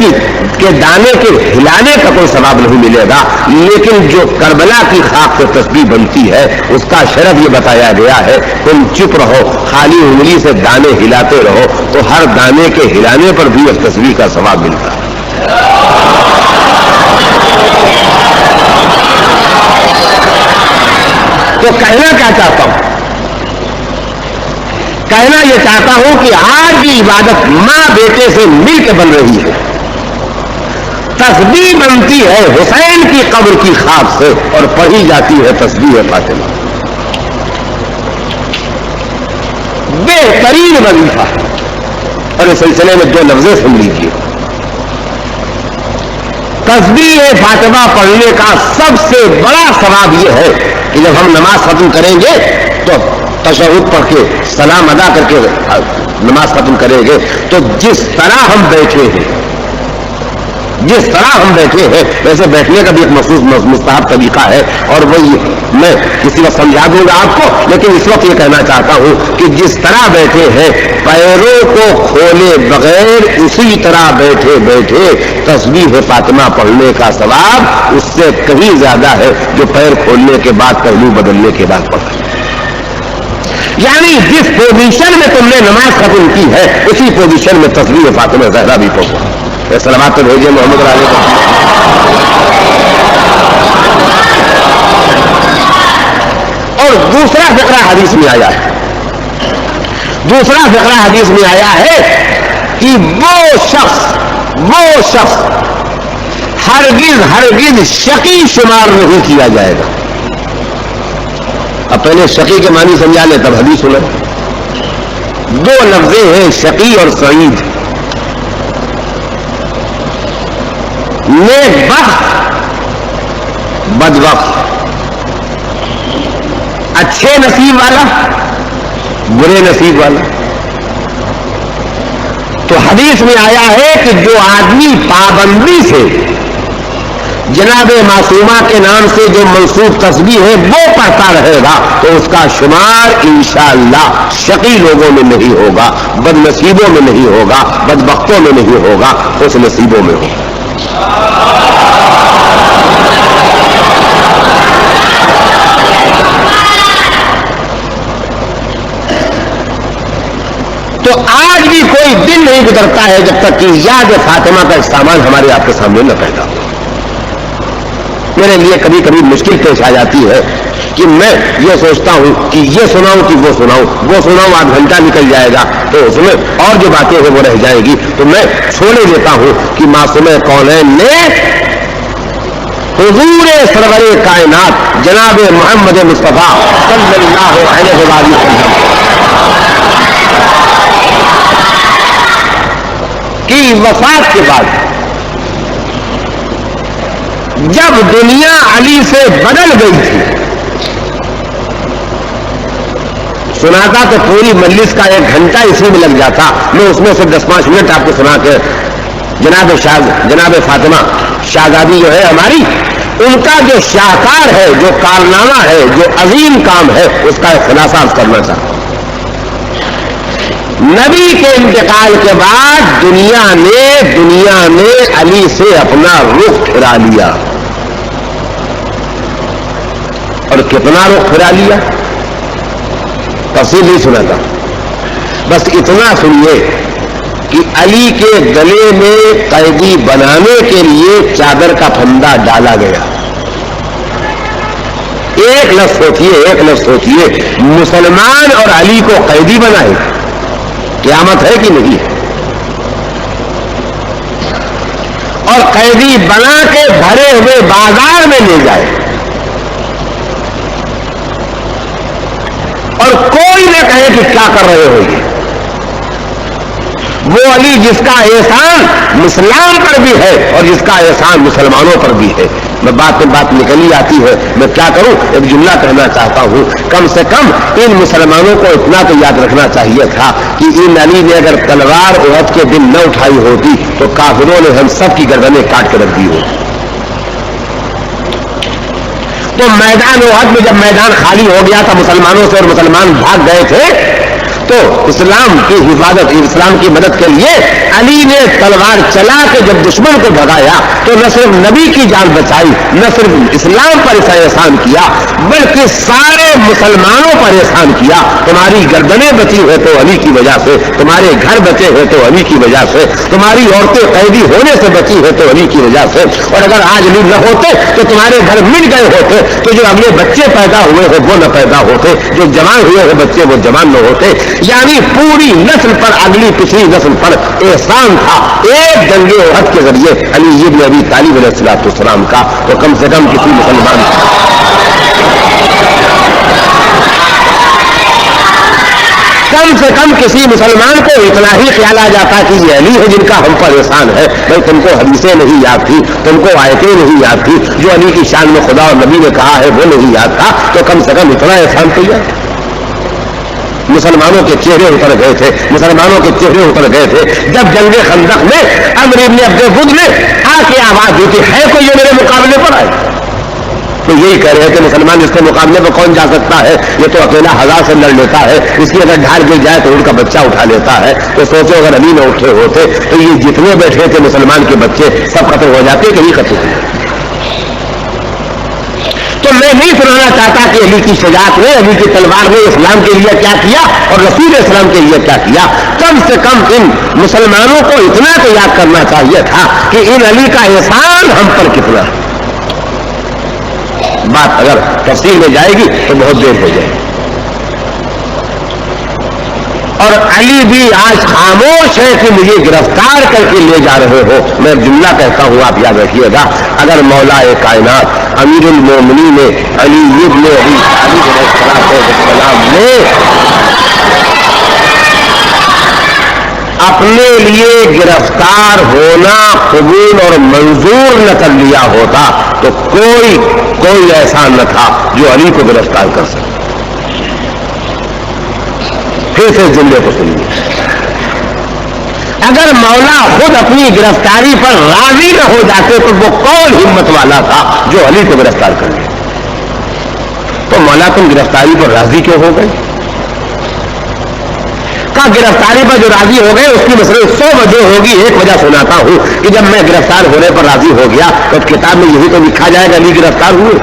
کے دانے کے ہلانے کا کوئی ثواب نہیں ملے گا. لیکن جو کربلا کی خاک سے تسبیح بنتی ہے اس کا شرف یہ بتایا گیا ہے، تم چپ رہو، خالی انگلی سے دانے ہلاتے رہو تو ہر دانے کے ہلانے پر بھی اس تسبیح کا ثواب ملتا ہے. تو کہنا کیا چاہتا ہوں؟ کہنا یہ چاہتا ہوں کہ آج بھی عبادت ماں بیٹے سے مل کے بن رہی ہے. تسبیح بنتی ہے حسین کی قبر کی خاک سے اور پڑھی جاتی ہے تسبیح فاطمہ. بہترین وظیفہ. اور اس سلسلے میں دو لفظیں سن لیجیے. تسبیح فاطمہ پڑھنے کا سب سے بڑا ثواب یہ ہے کہ جب ہم نماز ختم کریں گے تو تشہد پڑھ کے سلام ادا کر کے نماز ختم کریں گے تو جس طرح ہم بیٹھے ہیں ویسے بیٹھنے کا بھی ایک مخصوص مستحب طریقہ ہے اور وہی میں کسی وقت سمجھا دوں گا آپ کو، لیکن اس وقت یہ کہنا چاہتا ہوں کہ جس طرح بیٹھے ہیں پیروں کو کھولے بغیر اسی طرح بیٹھے تسبیح فاطمہ پڑھنے کا ثواب اس سے کہیں زیادہ ہے جو پیر کھولنے کے بعد پہلو بدلنے کے بعد پڑھا۔ یعنی جس پوزیشن میں تم نے نماز ختم کی ہے اسی پوزیشن میں تسبیح فاطمہ زہرا بھی پڑھو۔ سلامات تو بھیجیے محمد علی کو۔ اور دوسرا فقرہ حدیث میں آیا ہے کہ وہ شخص ہرگز شقی شمار نہیں کیا جائے گا۔ اب پہلے شقی کے معنی سمجھا لیں تب حدیث سنیں۔ دو لفظیں ہیں شقی اور سعید۔ نیک بخت، بد بخت، اچھے نصیب والا، برے نصیب والا۔ تو حدیث میں آیا ہے کہ جو آدمی پابندی سے جناب معصومہ کے نام سے جو منسوب تسبیح ہے وہ پڑھتا رہے گا تو اس کا شمار انشاءاللہ شقی لوگوں میں نہیں ہوگا، بد نصیبوں میں نہیں ہوگا، بدبختوں میں نہیں ہوگا، خوش نصیبوں میں ہوگا۔ تو آج بھی کوئی دن نہیں گزرتا ہے جب تک کہ یاد فاطمہ کا سامان ہمارے آپ کے سامنے نہ پیدا ہو۔ میرے لیے کبھی کبھی مشکل پیش آ جاتی ہے کہ میں یہ سوچتا ہوں کہ یہ سناؤں کہ وہ سناؤں، آدھ گھنٹہ نکل جائے گا تو اس میں اور جو باتیں ہیں وہ رہ جائیں گی، تو میں چھوڑے دیتا ہوں کہ معصوم کونین نے حضور سرور کائنات جناب محمد مصطفیٰ صلی اللہ علیہ وسلم کی وفات کے بعد جب دنیا علی سے بدل گئی تھی، سناتا تو پوری مجلس کا 1 گھنٹہ اسی میں لگ جاتا، میں اس میں سے 10-5 منٹ آپ کو سنا کے جناب فاطمہ شہزادی جو ہے ہماری، ان کا جو شاہکار ہے، جو کارنامہ ہے، جو عظیم کام ہے، اس کا ایک خلاصہ کرنا چاہتا ہوں۔ نبی کے انتقال کے بعد دنیا نے علی سے اپنا رخ پھرا لیا، اور کتنا رخ پھرا لیا تفصیل نہیں سنا تھا، بس اتنا سنیے کہ علی کے گلے میں قیدی بنانے کے لیے چادر کا پھندا ڈالا گیا۔ ایک لفظ سوچیے، مسلمان اور علی کو قیدی بنائے، قیامت ہے کہ نہیں؟ اور قیدی بنا کے بھرے ہوئے بازار میں لے جائے اور کوئی نہ کہے کہ کیا کر رہے ہو یہ۔ وہ علی جس کا احسان اسلام پر بھی ہے اور جس کا احسان مسلمانوں پر بھی ہے۔ میں بات نکلی آتی ہے، میں کیا کروں، ایک جملہ کہنا چاہتا ہوں، کم سے کم ان مسلمانوں کو اتنا تو یاد رکھنا چاہیے تھا کہ ان علی نے اگر تلوار احد کے دن نہ اٹھائی ہوتی تو کافروں نے ہم سب کی گردنیں کاٹ کے رکھ دی ہوتی۔ تو میدان احد میں جب میدان خالی ہو گیا تھا مسلمانوں سے اور مسلمان بھاگ گئے تھے، تو اسلام کی حفاظت، اسلام کی مدد کے لیے علی نے تلوار چلا کے جب دشمن کو بھگایا تو نہ صرف نبی کی جان بچائی، نہ صرف اسلام پر اسے احسان کیا بلکہ سارے مسلمانوں پر احسان کیا۔ تمہاری گردنیں بچی ہے تو علی کی وجہ سے، تمہارے گھر بچے ہیں تو علی کی وجہ سے، تمہاری عورتیں قیدی ہونے سے بچی ہے تو علی کی وجہ سے، اور اگر آج علی نہ ہوتے تو تمہارے گھر مٹ گئے ہوتے، تو جو اگلے بچے پیدا ہوئے ہیں وہ نہ پیدا ہوتے، جو جوان ہوئے ہیں بچے وہ جوان نہ ہوتے۔ یعنی پوری نسل پر، اگلی پچھلی نسل پر احسان تھا ایک جنگ احد کے ذریعے علی ابن ابی طالب علیہ السلام کا، تو کم سے کم کسی مسلمان کم سے کم کسی مسلمان کو اتنا ہی خیال آ جاتا کہ یہ علی ہے جن کا ہم پر احسان ہے. بھائی تم کو حدیثیں نہیں یاد تھی, تم کو آیتیں نہیں یاد تھی, جو علی کی شان میں خدا اور نبی نے کہا ہے وہ نہیں یاد تھا, تو کم سے کم اتنا احسان تو یاد. مسلمانوں کے چہرے اتر گئے تھے, مسلمانوں کے چہرے اتر گئے تھے جب جنگ خندق میں عمرو ابن عبد ود نے آ کے آواز دی تھی, ہے کوئی یہ میرے مقابلے پر آئے. تو یہی کہہ رہے تھے مسلمان اس کے مقابلے میں کون جا سکتا ہے, یہ تو اکیلا 1000 سے لڑ لیتا ہے, اس کی اگر ڈھال گر جائے تو ان کا بچہ اٹھا لیتا ہے. تو سوچو اگر علی نہ اٹھے ہوتے تو یہ جتنے بیٹھے تھے مسلمان کے بچے سب ختم ہو جاتے کہ نہیں ختم ہوئے. تو میں نہیں سنانا چاہتا کہ علی کی شجاعت نے, علی کی تلوار نے اسلام کے لیے کیا کیا اور رسول اسلام کے لیے کیا کیا. کم سے کم ان مسلمانوں کو اتنا تو یاد کرنا چاہیے تھا کہ ان علی کا احسان ہم پر کتنا ہے. بات اگر تفصیل میں جائے گی تو بہت دیر ہو جائے گی. اور علی بھی آج خاموش ہے کہ مجھے گرفتار کر کے لے جا رہے ہو. میں جملہ کہتا ہوں, آپ یاد رکھیے گا, اگر مولا کائنات امیر المومنین علی ابن ابی طالب علیہ السلام نے اپنے لیے گرفتار ہونا قبول اور منظور نہ کر لیا ہوتا تو کوئی ایسا نہ تھا جو علی کو گرفتار کر سکے. پھر سے جملے کو سنیے, اگر مولا خود اپنی گرفتاری پر راضی نہ ہو جاتے تو وہ کون ہمت والا تھا جو علی کو گرفتار کر لے. تو مولا تم گرفتاری پر راضی کیوں ہو گئے؟ کا گرفتاری پر جو راضی ہو گئے اس کی مثلاً 100 وجہ ہوگی. ایک وجہ سناتا ہوں کہ جب میں گرفتار ہونے پر راضی ہو گیا تو کتاب میں یہی تو لکھا جائے گا علی گرفتار ہوئے.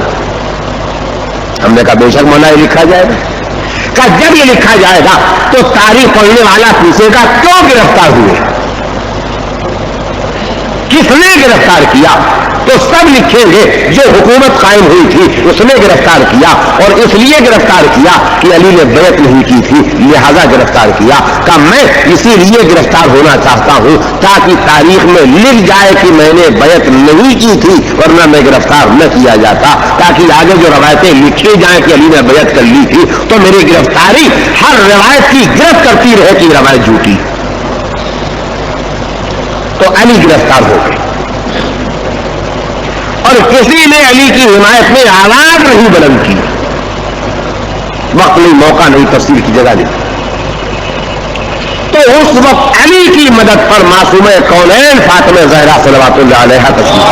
ہم نے کہا بے شک مولا یہ لکھا جائے گا. کہ جب یہ لکھا جائے گا تو تاریخ پڑھنے والا پوچھے گا کیوں گرفتار ہوئے, کس نے گرفتار کیا؟ تو سب لکھیں گے جو حکومت قائم ہوئی تھی اس نے گرفتار کیا, اور اس لیے گرفتار کیا کہ علی نے بیعت نہیں کی تھی لہذا گرفتار کیا. کہ میں اسی لیے گرفتار ہونا چاہتا ہوں تاکہ تاریخ میں لکھ جائے کہ میں نے بیعت نہیں کی تھی, ورنہ میں گرفتار نہ کیا جاتا. تاکہ آگے جو روایتیں لکھی جائیں کہ علی نے بیعت کر لی تھی تو میری گرفتاری ہر روایت کی گرفت کرتی رہے کہ روایت جھوٹی. تو علی گرفتار ہو گئے اور کسی نے علی کی حمایت میں آواز نہیں بلند کی. وقت نہیں, موقع نہیں, تفصیل کی جگہ نہیں. تو اس وقت علی کی مدد پر معصومہ کونین فاطمہ زہرا صلوات اللہ علیہا تشریف.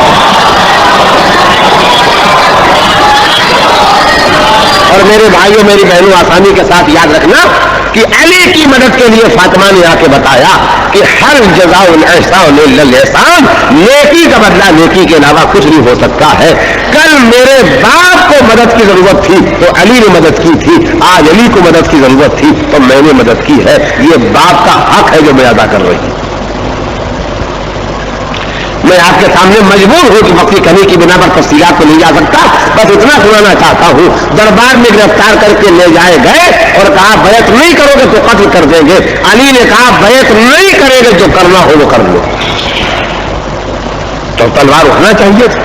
اور میرے بھائیوں میری بہنوں آسانی کے ساتھ یاد رکھنا کہ علی کی مدد کے لیے فاطمہ نے آ کے بتایا کہ ہر جزاء الاحسان الا الاحسان, نیکی کا بدلہ نیکی کے علاوہ کچھ نہیں ہو سکتا ہے. کل میرے باپ کو مدد کی ضرورت تھی تو علی نے مدد کی تھی, آج علی کو مدد کی ضرورت تھی تو میں نے مدد کی ہے. یہ باپ کا حق ہے جو میں ادا کر رہی ہوں. میں آپ کے سامنے مجبور ہوں کہ وقتی کمی کی بنا پر تفصیلات کو نہیں جا سکتا, بس اتنا سنانا چاہتا ہوں. دربار میں گرفتار کر کے لے جائے گئے اور کہا بیعت نہیں کرو گے تو قتل کر دیں گے. علی نے کہا بیعت نہیں کرے گے, جو کرنا ہو وہ کر لو. تو تلوار اٹھنا چاہیے تھا,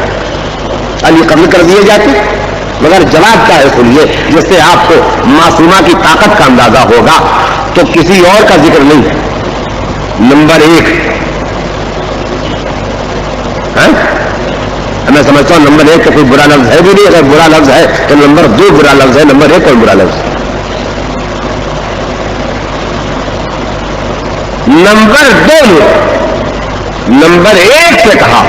علی قتل کر دیے جاتے. مگر جواب کیا ہے سنیے, جس سے آپ کو معصومہ کی طاقت کا اندازہ ہوگا. تو کسی اور کا ذکر نہیں. نمبر 1 میں سمجھتا ہوں نمبر 1 کا کوئی برا لفظ ہے بھی نہیں. اگر برا لفظ ہے تو نمبر 2 برا لفظ ہے, نمبر 1 کوئی برا لفظ ہے. نمبر 2 نمبر 1 سے کہا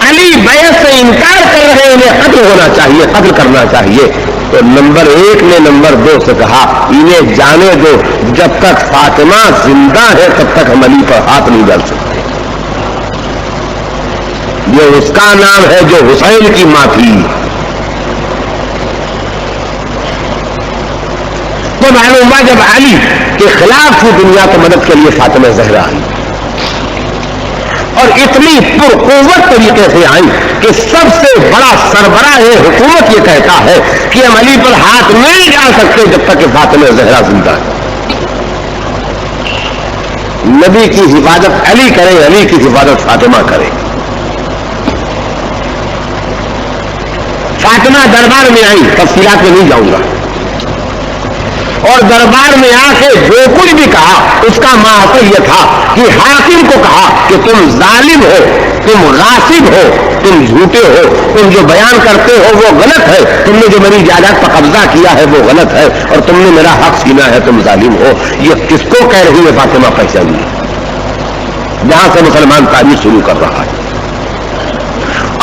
علی بیعت سے انکار کر رہے ہیں, انہیں قتل ہونا چاہیے, قتل کرنا چاہیے. تو نمبر 1 نے نمبر 2 سے کہا انہیں جانے دو, جب تک فاطمہ زندہ ہے تب تک ہم علی پر ہاتھ نہیں ڈال سکتے. یہ اس کا نام ہے جو حسین کی ماں تھی. تو معلوم ہوا جب علی کے خلاف تھی دنیا تو مدد کے لیے فاطمہ زہرا آئی, اور اتنی پرقوت طریقے سے آئی کہ سب سے بڑا سربراہ حکومت یہ کہتا ہے کہ ہم علی پر ہاتھ نہیں ڈال سکتے جب تک کہ فاطمہ زہرا زندہ ہے. نبی کی حفاظت علی کرے, علی کی حفاظت فاطمہ کرے. فاطمہ دربار میں آئی, تفصیلات میں نہیں جاؤں گا. اور دربار میں آ کے جو کچھ بھی کہا اس کا ماحول یہ تھا کہ حاکم کو کہا کہ تم ظالم ہو، تم غاصب ہو، تم جھوٹے ہو، تم جو بیان کرتے ہو وہ غلط ہے، تم نے جو میری جائیداد پر قبضہ کیا ہے وہ غلط ہے، اور تم نے میرا حق چھینا ہے، تم ظالم ہو۔ یہ کس کو کہہ رہی ہے فاطمہ پہچانیے، جہاں سے مسلمان تاریخ شروع کر رہا ہے۔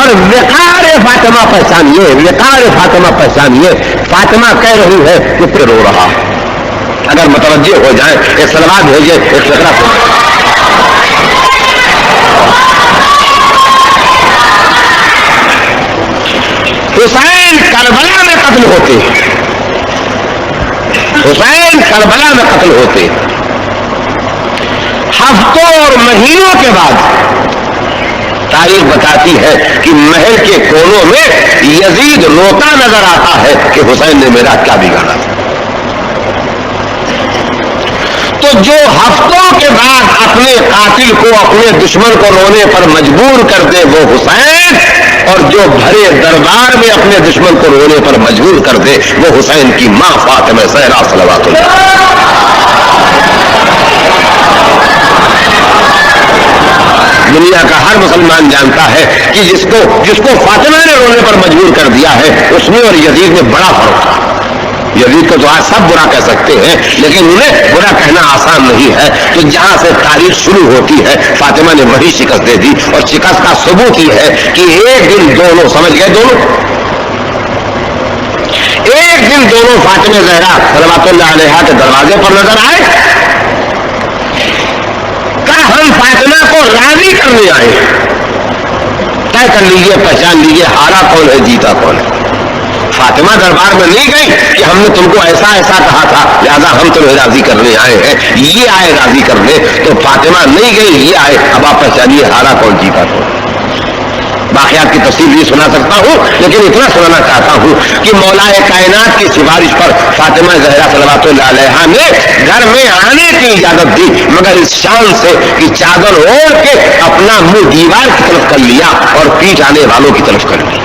اور وقار فاطمہ پہچانیے، وقار فاطمہ پہچانیے، فاطمہ کہہ رہی ہے کہ پھر رو رہا۔ اگر متوجہ ہو جائیں ایک سلوات بھیجے، ایک فقرہ حسین کربلا میں قتل ہوتے، حسین کربلا میں قتل ہوتے، ہفتوں اور مہینوں کے بعد تاریخ بتاتی ہے کہ محل کے کونوں میں یزید روتا نظر آتا ہے کہ حسین نے میرا کیا بگاڑا تھا۔ تو جو ہفتوں کے بعد اپنے قاتل کو، اپنے دشمن کو رونے پر مجبور کر دے وہ حسین، اور جو بھرے دربار میں اپنے دشمن کو رونے پر مجبور کر دے وہ حسین کی ماں فاطمہ زہرا صلوات اللہ۔ دنیا کا ہر مسلمان جانتا ہے کہ جس کو فاطمہ نے رونے پر مجبور کر دیا ہے اس میں اور یزید میں بڑا فرق تھا۔ یزید کو تو آج سب برا کہہ سکتے ہیں لیکن انہیں برا کہنا آسان نہیں ہے۔ تو جہاں سے تاریخ شروع ہوتی ہے فاطمہ نے وہی شکست دے دی، اور شکست کا ثبوت یہ ہے کہ ایک دن دونوں، سمجھ گئے، ایک دن دونوں فاطمہ زہرا صلوات اللہ علیہا کے دروازے پر نظر آئے۔ ہم فاطمہ کو راضی کرنے آئے، طے کر لیجیے، پہچان لیجیے ہارا کون ہے جیتا کون ہے۔ فاطمہ دربار میں نہیں گئی کہ ہم نے تم کو ایسا ایسا کہا تھا لہذا ہم تمہیں راضی کرنے آئے ہیں، یہ آئے راضی کرنے۔ تو فاطمہ نہیں گئی، یہ آئے اب آپ پہچانیے ہارا کون جیتا کون۔ باقیات کی تفصیل نہیں سنا سکتا ہوں لیکن اتنا سنانا چاہتا ہوں کہ مولا کائنات کی سفارش پر فاطمہ زہرا صلوات اللہ علیہا نے گھر میں آنے کی اجازت دی، مگر اس شان سے کہ چادر اوڑھ کے اپنا منہ دیوار کی طرف کر لیا اور پیٹ آنے والوں کی طرف کر لی۔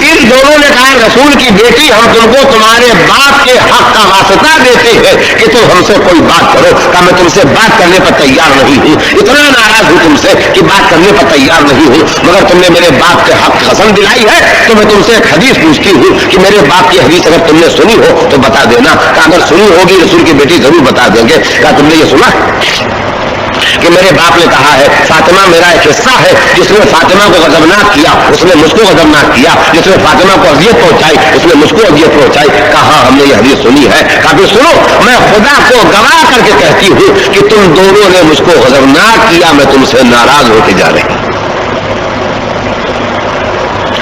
ان دونوں نے کہا رسول کی بیٹی ہم تم کو تمہارے باپ کے حق کا واسطہ دیتے ہیں کہ تم ہم سے کوئی بات کرو۔ کہا میں تم سے بات کرنے پر تیار نہیں ہوں، اتنا ناراض ہوں تم سے کہ بات کرنے پر تیار نہیں ہوں، مگر تم نے میرے باپ کے حق قسم دلائی ہے تو میں تم سے ایک حدیث پوچھتی ہوں کہ میرے باپ کی حدیث اگر تم نے سنی ہو تو بتا دینا۔ کہا اگر سنی ہوگی رسول کی بیٹی ضرور بتا دیں گے۔ کہا تم نے یہ سنا کہ میرے باپ نے کہا ہے فاطمہ میرا ایک حصہ ہے، جس نے فاطمہ کو غضبناک کیا اس نے مجھ کو غضبناک کیا، جس نے فاطمہ کو اذیت پہنچائی اس نے مجھ کو اذیت پہنچائی۔ کہا ہم نے یہ حدیث سنی ہے۔ کہا پھر سنو، میں خدا کو گواہ کر کے کہتی ہوں کہ تم دونوں نے مجھ کو غضبناک کیا، میں تم سے ناراض ہو کے جا رہی ہوں۔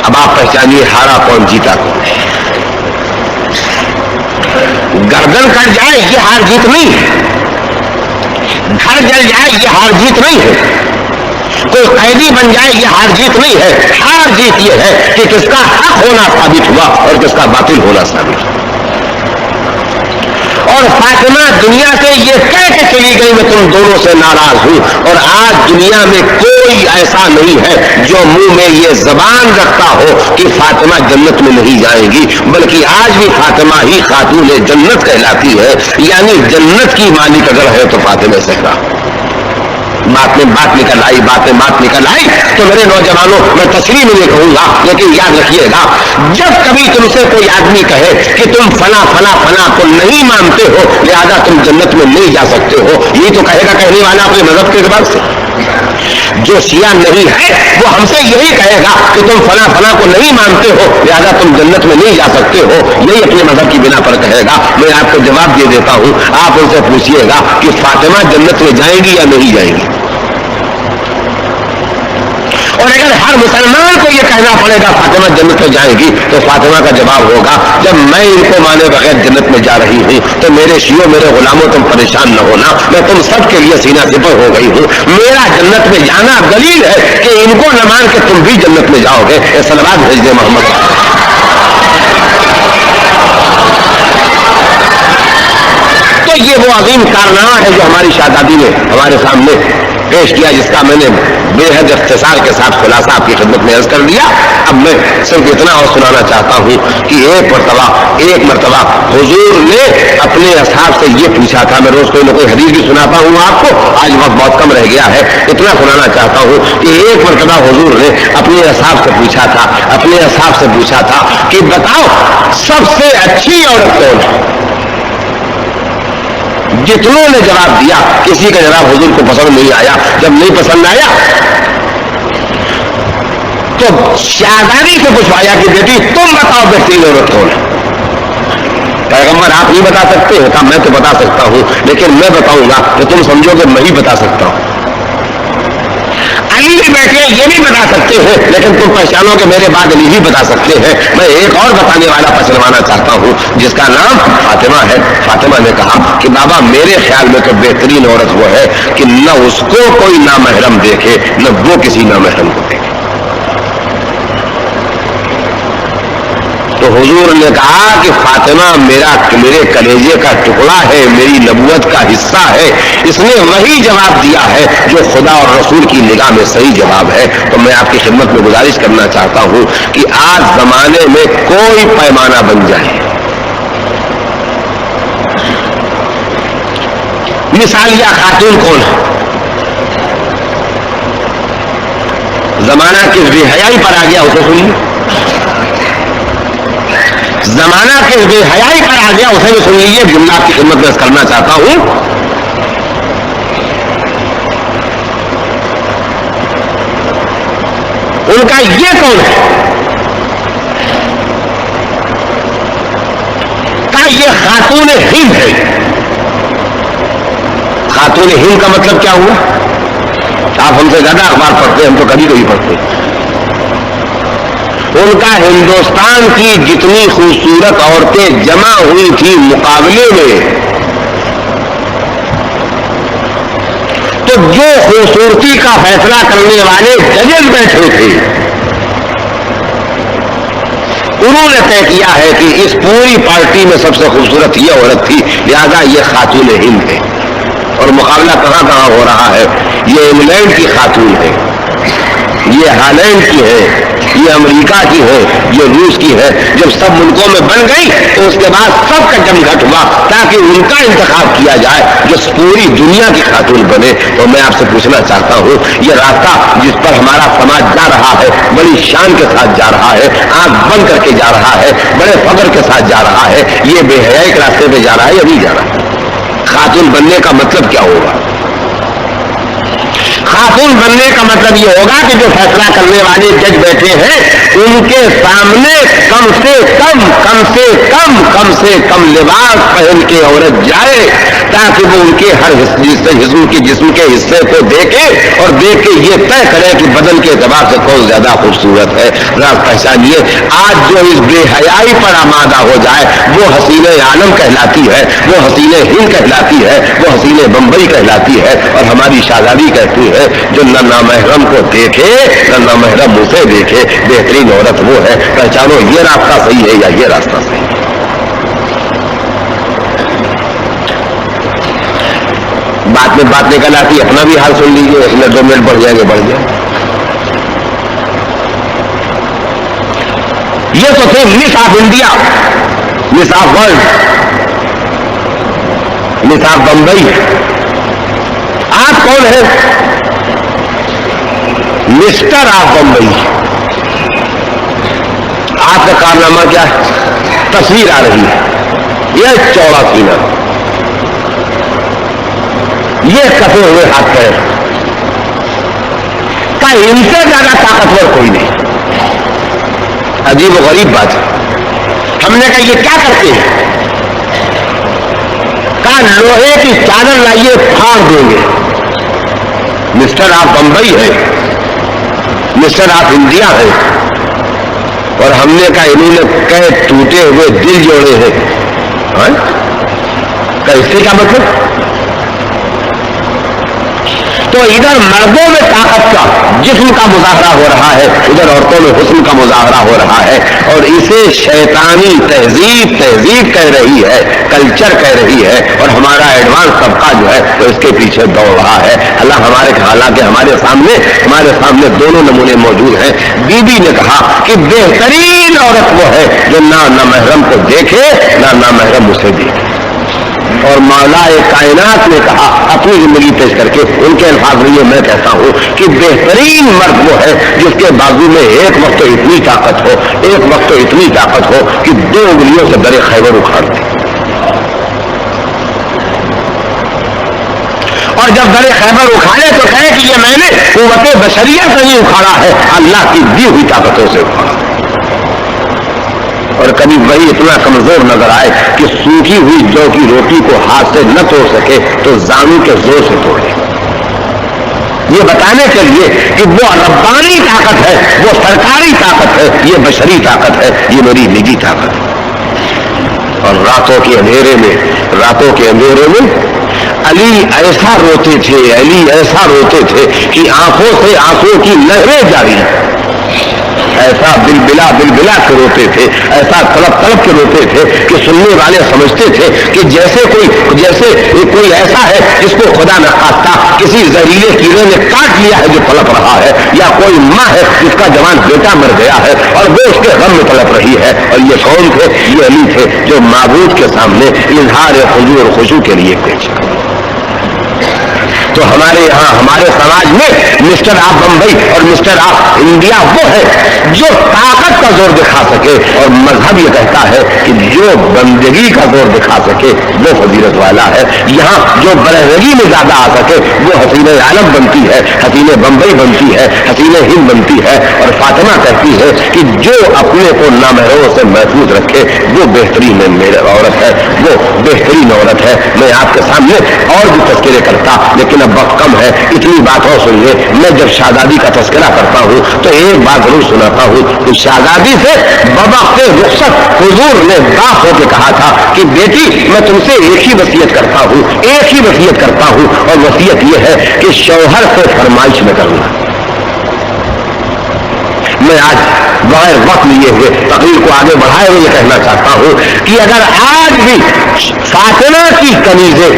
اب آپ پہچانیے ہارا کون جیتا کون۔ گردن کٹ جائے یہ ہار جیت نہیں، گھر جل جائے یہ ہار جیت نہیں ہے، کوئی قیدی بن جائے یہ ہار جیت نہیں ہے۔ ہار جیت یہ ہے کہ کس کا حق ہونا ثابت ہوا اور کس کا باطل ہونا ثابت ہوا۔ اور فاطمہ دنیا سے یہ کہہ کے چلی گئی میں تم دونوں سے ناراض ہوں، اور آج دنیا میں کوئی ایسا نہیں ہے جو منہ میں یہ زبان رکھتا ہو کہ فاطمہ جنت میں نہیں جائے گی، بلکہ آج بھی فاطمہ ہی خاتون جنت کہلاتی ہے، یعنی جنت کی مالک اگر ہے تو فاطمہ زہرا۔ بات میں بات نکل آئی، بات میں بات نکل آئی تو میرے نوجوانوں میں تشریح میں نہیں کہوں گا لیکن یاد رکھیے گا، جب کبھی تم سے کوئی آدمی کہے کہ تم فلاں فلاں فلاں کو نہیں مانتے ہو لہذا تم جنت میں نہیں جا سکتے ہو، یہی تو کہے گا کہنے والا اپنے مذہب کے اعتبار سے۔ جو شیعہ نہیں ہے وہ ہم سے یہی کہے گا کہ تم فلاں فلاں کو نہیں مانتے ہو لہذا تم جنت میں نہیں جا سکتے ہو، یہی اپنے مذہب کی بنا پر کہے گا۔ میں آپ کو جواب دے دیتا ہوں، آپ ان سے پوچھئے گا کہ فاطمہ جنت میں جائیں گی یا نہیں جائیں گی، اور اگر ہر مسلمان کو یہ کہنا پڑے گا فاطمہ جنت میں جائے گی تو فاطمہ کا جواب ہوگا جب میں ان کو مانے بغیر جنت میں جا رہی ہوں تو میرے شیعوں میرے غلاموں تم پریشان نہ ہونا، میں تم سب کے لیے سینہ سپر ہو گئی ہوں، میرا جنت میں جانا دلیل ہے کہ ان کو نہ مان کے تم بھی جنت میں جاؤ گے۔ اے صلوات بھیج دے محمد۔ تو تو یہ وہ عظیم کارنامہ ہے جو ہماری شہزادی نے ہمارے سامنے پیش کیا، جس کا میں نے بے حد اختصار کے ساتھ خلاصہ آپ کی خدمت میں عرض کر دیا۔ اب میں صرف اتنا اور سنانا چاہتا ہوں کہ ایک مرتبہ حضور نے اپنے اصحاب سے یہ پوچھا تھا، میں روز کوئی نہ کوئی حدیث بھی سناتا ہوں آپ کو، آج وقت بہت کم رہ گیا ہے، اتنا سنانا چاہتا ہوں کہ ایک مرتبہ حضور نے اپنے اصحاب سے پوچھا تھا کہ بتاؤ سب سے اچھی عورت کون ہے؟ جتنوں نے جواب دیا کسی کا جواب حضور کو پسند نہیں آیا۔ جب نہیں پسند آیا تو شہزادی سے پوچھوایا کہ بیٹی تم بتاؤ بہترین عورت کون ہے؟ پیغمبر آپ نہیں بتا سکتے، کہا میں تو بتا سکتا ہوں، لیکن میں بتاؤں گا تو تم سمجھو کہ میں ہی بتا سکتا ہوں۔ علی بھی بیٹھے یہ بھی بتا سکتے ہیں، لیکن تم پہچانو کہ میرے بعد علی ہی بتا سکتے ہیں۔ میں ایک اور بتانے والا پہچانوانا چاہتا ہوں جس کا نام فاطمہ ہے۔ فاطمہ نے کہا کہ بابا میرے خیال میں تو بہترین عورت وہ ہے کہ نہ اس کو کوئی نامحرم دیکھے نہ وہ کسی نامحرم کو دیکھے۔ تو حضور نے کہا کہ فاطمہ میرے کلیجے کا ٹکڑا ہے، میری نبوت کا حصہ ہے، اس نے وہی جواب دیا ہے جو خدا اور رسول کی نگاہ میں صحیح جواب ہے۔ تو میں آپ کی خدمت میں گزارش کرنا چاہتا ہوں کہ آج زمانے میں کوئی پیمانہ بن جائے، مثالیہ خاتون کون ہے؟ زمانہ کس بے حیائی پر آ گیا اسے سنیے، زمانہ کس بے حیائی پر آ گیا اسے بھی سن لیجیے۔ جملہ آپ کی خدمت میں کرنا چاہتا ہوں، ان کا یہ کون ہے؟ کہا یہ خاتون ہند ہے۔ خاتون ہند کا مطلب کیا ہوا؟ آپ ہم سے زیادہ اخبار پڑھتے ہیں، ہم تو کبھی کبھی پڑھتے ہیں۔ ان کا ہندوستان کی جتنی خوبصورت عورتیں جمع ہوئی تھی مقابلے میں، تو جو خوبصورتی کا فیصلہ کرنے والے ججز بیٹھے تھے انہوں نے طے کیا ہے کہ اس پوری پارٹی میں سب سے خوبصورت یہ عورت تھی، لہذا یہ خاتون ہند ہے۔ اور مقابلہ کہاں کہاں ہو رہا ہے؟ یہ انگلینڈ کی خاتون ہے، یہ ہالینڈ کی ہے، یہ امریکہ کی ہے، یہ روس کی ہے۔ جب سب ملکوں میں بن گئی تو اس کے بعد سب کا جمگھٹ ہوا تاکہ ان کا انتخاب کیا جائے جو پوری دنیا کی خاتون بنے۔ تو میں آپ سے پوچھنا چاہتا ہوں، یہ راستہ جس پر ہمارا سماج جا رہا ہے بڑی شان کے ساتھ جا رہا ہے، آنکھ بند کر کے جا رہا ہے، بڑے فخر کے ساتھ جا رہا ہے، یہ بے حیائی کے راستے پہ جا رہا ہے یا نہیں جا رہا ہے؟ خاتون بننے کا مطلب کیا ہوگا؟ خاتون بننے کا مطلب یہ ہوگا کہ جو فیصلہ کرنے والے جج بیٹھے ہیں ان کے سامنے کم سے کم لباس پہن کے عورت جائے تاکہ وہ ان کے ہر جسم کے حصے کو دیکھے اور دیکھ کے یہ طے کرے کہ بدن کے اعتبار سے کون زیادہ خوبصورت ہے۔ راز پہچانیے، آج جو اس بے حیائی پر آمادہ ہو جائے وہ حسین عالم کہلاتی ہے، وہ حسین ہند کہلاتی ہے، وہ حسین بمبئی کہلاتی ہے، اور ہماری شہزادی کہتی ہے جو نہ نامحرم کو دیکھے نہ نامحرم اسے دیکھے، بہترین عورت وہ ہے۔ پہچانو یہ راستہ صحیح ہے یا یہ راستہ صحیح ہے۔ بات نکل آتی، اپنا بھی حال سن لیجیے، اس میں 2 منٹ بڑھ جائیں گے، بڑھ جائیں۔ یہ تو تھے miss of India, miss of world, miss of Bombay. آپ کون ہیں؟ Mister of Bombay. آپ کا کارنامہ کیا ہے؟ تصویر آ رہی ہے، یہ چوڑا سینہ، یہ کٹے ہوئے ہاتھ پیر، کا ان سے زیادہ طاقتور کوئی نہیں۔ عجیب و غریب بات ہے۔ ہم نے کہا یہ کیا کرتے ہیں؟ کہا لوہے کی چادر لائیے پھاڑ دیں گے۔ مسٹر آف بمبئی ہے، مسٹر آف انڈیا ہے، اور ہم نے کہا انہوں نے کہے ٹوٹے ہوئے دل جوڑے ہیں۔ کہ اس سے کیا مطلب؟ تو ادھر مردوں میں طاقت کا جسم کا مظاہرہ ہو رہا ہے، ادھر عورتوں میں حسن کا مظاہرہ ہو رہا ہے، اور اسے شیطانی تہذیب کہہ رہی ہے، کلچر کہہ رہی ہے، اور ہمارا ایڈوانس طبقہ جو ہے وہ اس کے پیچھے دوڑ رہا ہے۔ حالانکہ ہمارے سامنے دونوں نمونے موجود ہیں۔ بی بی نے کہا کہ بہترین عورت وہ ہے جو نہ محرم کو دیکھے نہ محرم اسے دیکھے، اور مولا کائنات نے کہا اپنی زندگی پیش کر کے ان کے الفاظ میں میں کہتا ہوں کہ بہترین مرد وہ ہے جس کے بازو میں ایک وقت تو اتنی طاقت ہو کہ 2 انگلیوں سے درے خیبر اکھاڑ دے، اور جب درے خیبر اکھاڑے تو کہے کہ یہ میں نے قوت بشریہ سے نہیں اکھاڑا ہے، اللہ کی دی ہوئی طاقتوں سے اکھاڑا۔ اور کبھی وہی اتنا کمزور نظر آئے کہ سوکھی ہوئی جو کی روٹی کو ہاتھ سے نہ توڑ سکے تو زانو کے زور سے توڑے، یہ بتانے کے لیے کہ وہ ربانی طاقت ہے، وہ سرکاری طاقت ہے، یہ بشری طاقت ہے، یہ میری نجی طاقت ہے۔ اور راتوں کے اندھیرے میں علی ایسا روتے تھے کہ آنکھوں سے آنسوں کی نہریں جاری ہیں، ایسا بلبلا کے روتے تھے، ایسا تڑپ کے روتے تھے کہ سننے والے سمجھتے تھے کہ جیسے کوئی ایسا ہے جس کو خدا نخواستہ کسی زہریلے کیڑے نے کاٹ لیا ہے جو تڑپ رہا ہے، یا کوئی ماں ہے جس کا جوان بیٹا مر گیا ہے اور وہ اس کے غم میں تڑپ رہی ہے۔ اور یہ کون تھے؟ یہ علی تھے جو معبود کے سامنے اظہار خضوع اور خشوع کے لیے پیش کرے۔ تو ہمارے یہاں ہمارے سماج میں مسٹر آف بمبئی اور مسٹر آف انڈیا وہ ہے جو طاقت کا زور دکھا سکے، اور مذہب یہ کہتا ہے کہ جو بندگی کا زور دکھا سکے وہ فضیلت والا ہے۔ یہاں جو برہنگی میں زیادہ آ سکے وہ حسین عالم بنتی ہے، حسین بمبئی بنتی ہے، حسین ہند بنتی ہے۔ اور فاطمہ کہتی ہے کہ جو اپنے کو نامحرموں سے محفوظ رکھے وہ بہترین عورت ہے، وہ بہترین عورت ہے۔ میں آپ کے سامنے اور بھی تذکرے کرتا لیکن اب وقت کم ہے، اتنی بات اور سنیے۔ میں جب شہزادی کا تذکرہ کرتا ہوں تو ایک بات ضرور سناتا ہوں کہ شہزادی سے بوقت رخصت حضور نے باپ ہو کے کہا تھا کہ بیٹی میں تم سے ایک ہی وصیت کرتا ہوں اور وصیت یہ ہے کہ شوہر سے فرمائش نہ کرنا۔ میں آج بغیر وقت لیے ہوئے تقریر کو آگے بڑھائے ہوئے یہ کہنا چاہتا ہوں کہ اگر آج بھی فاطمہ کی کنیزیں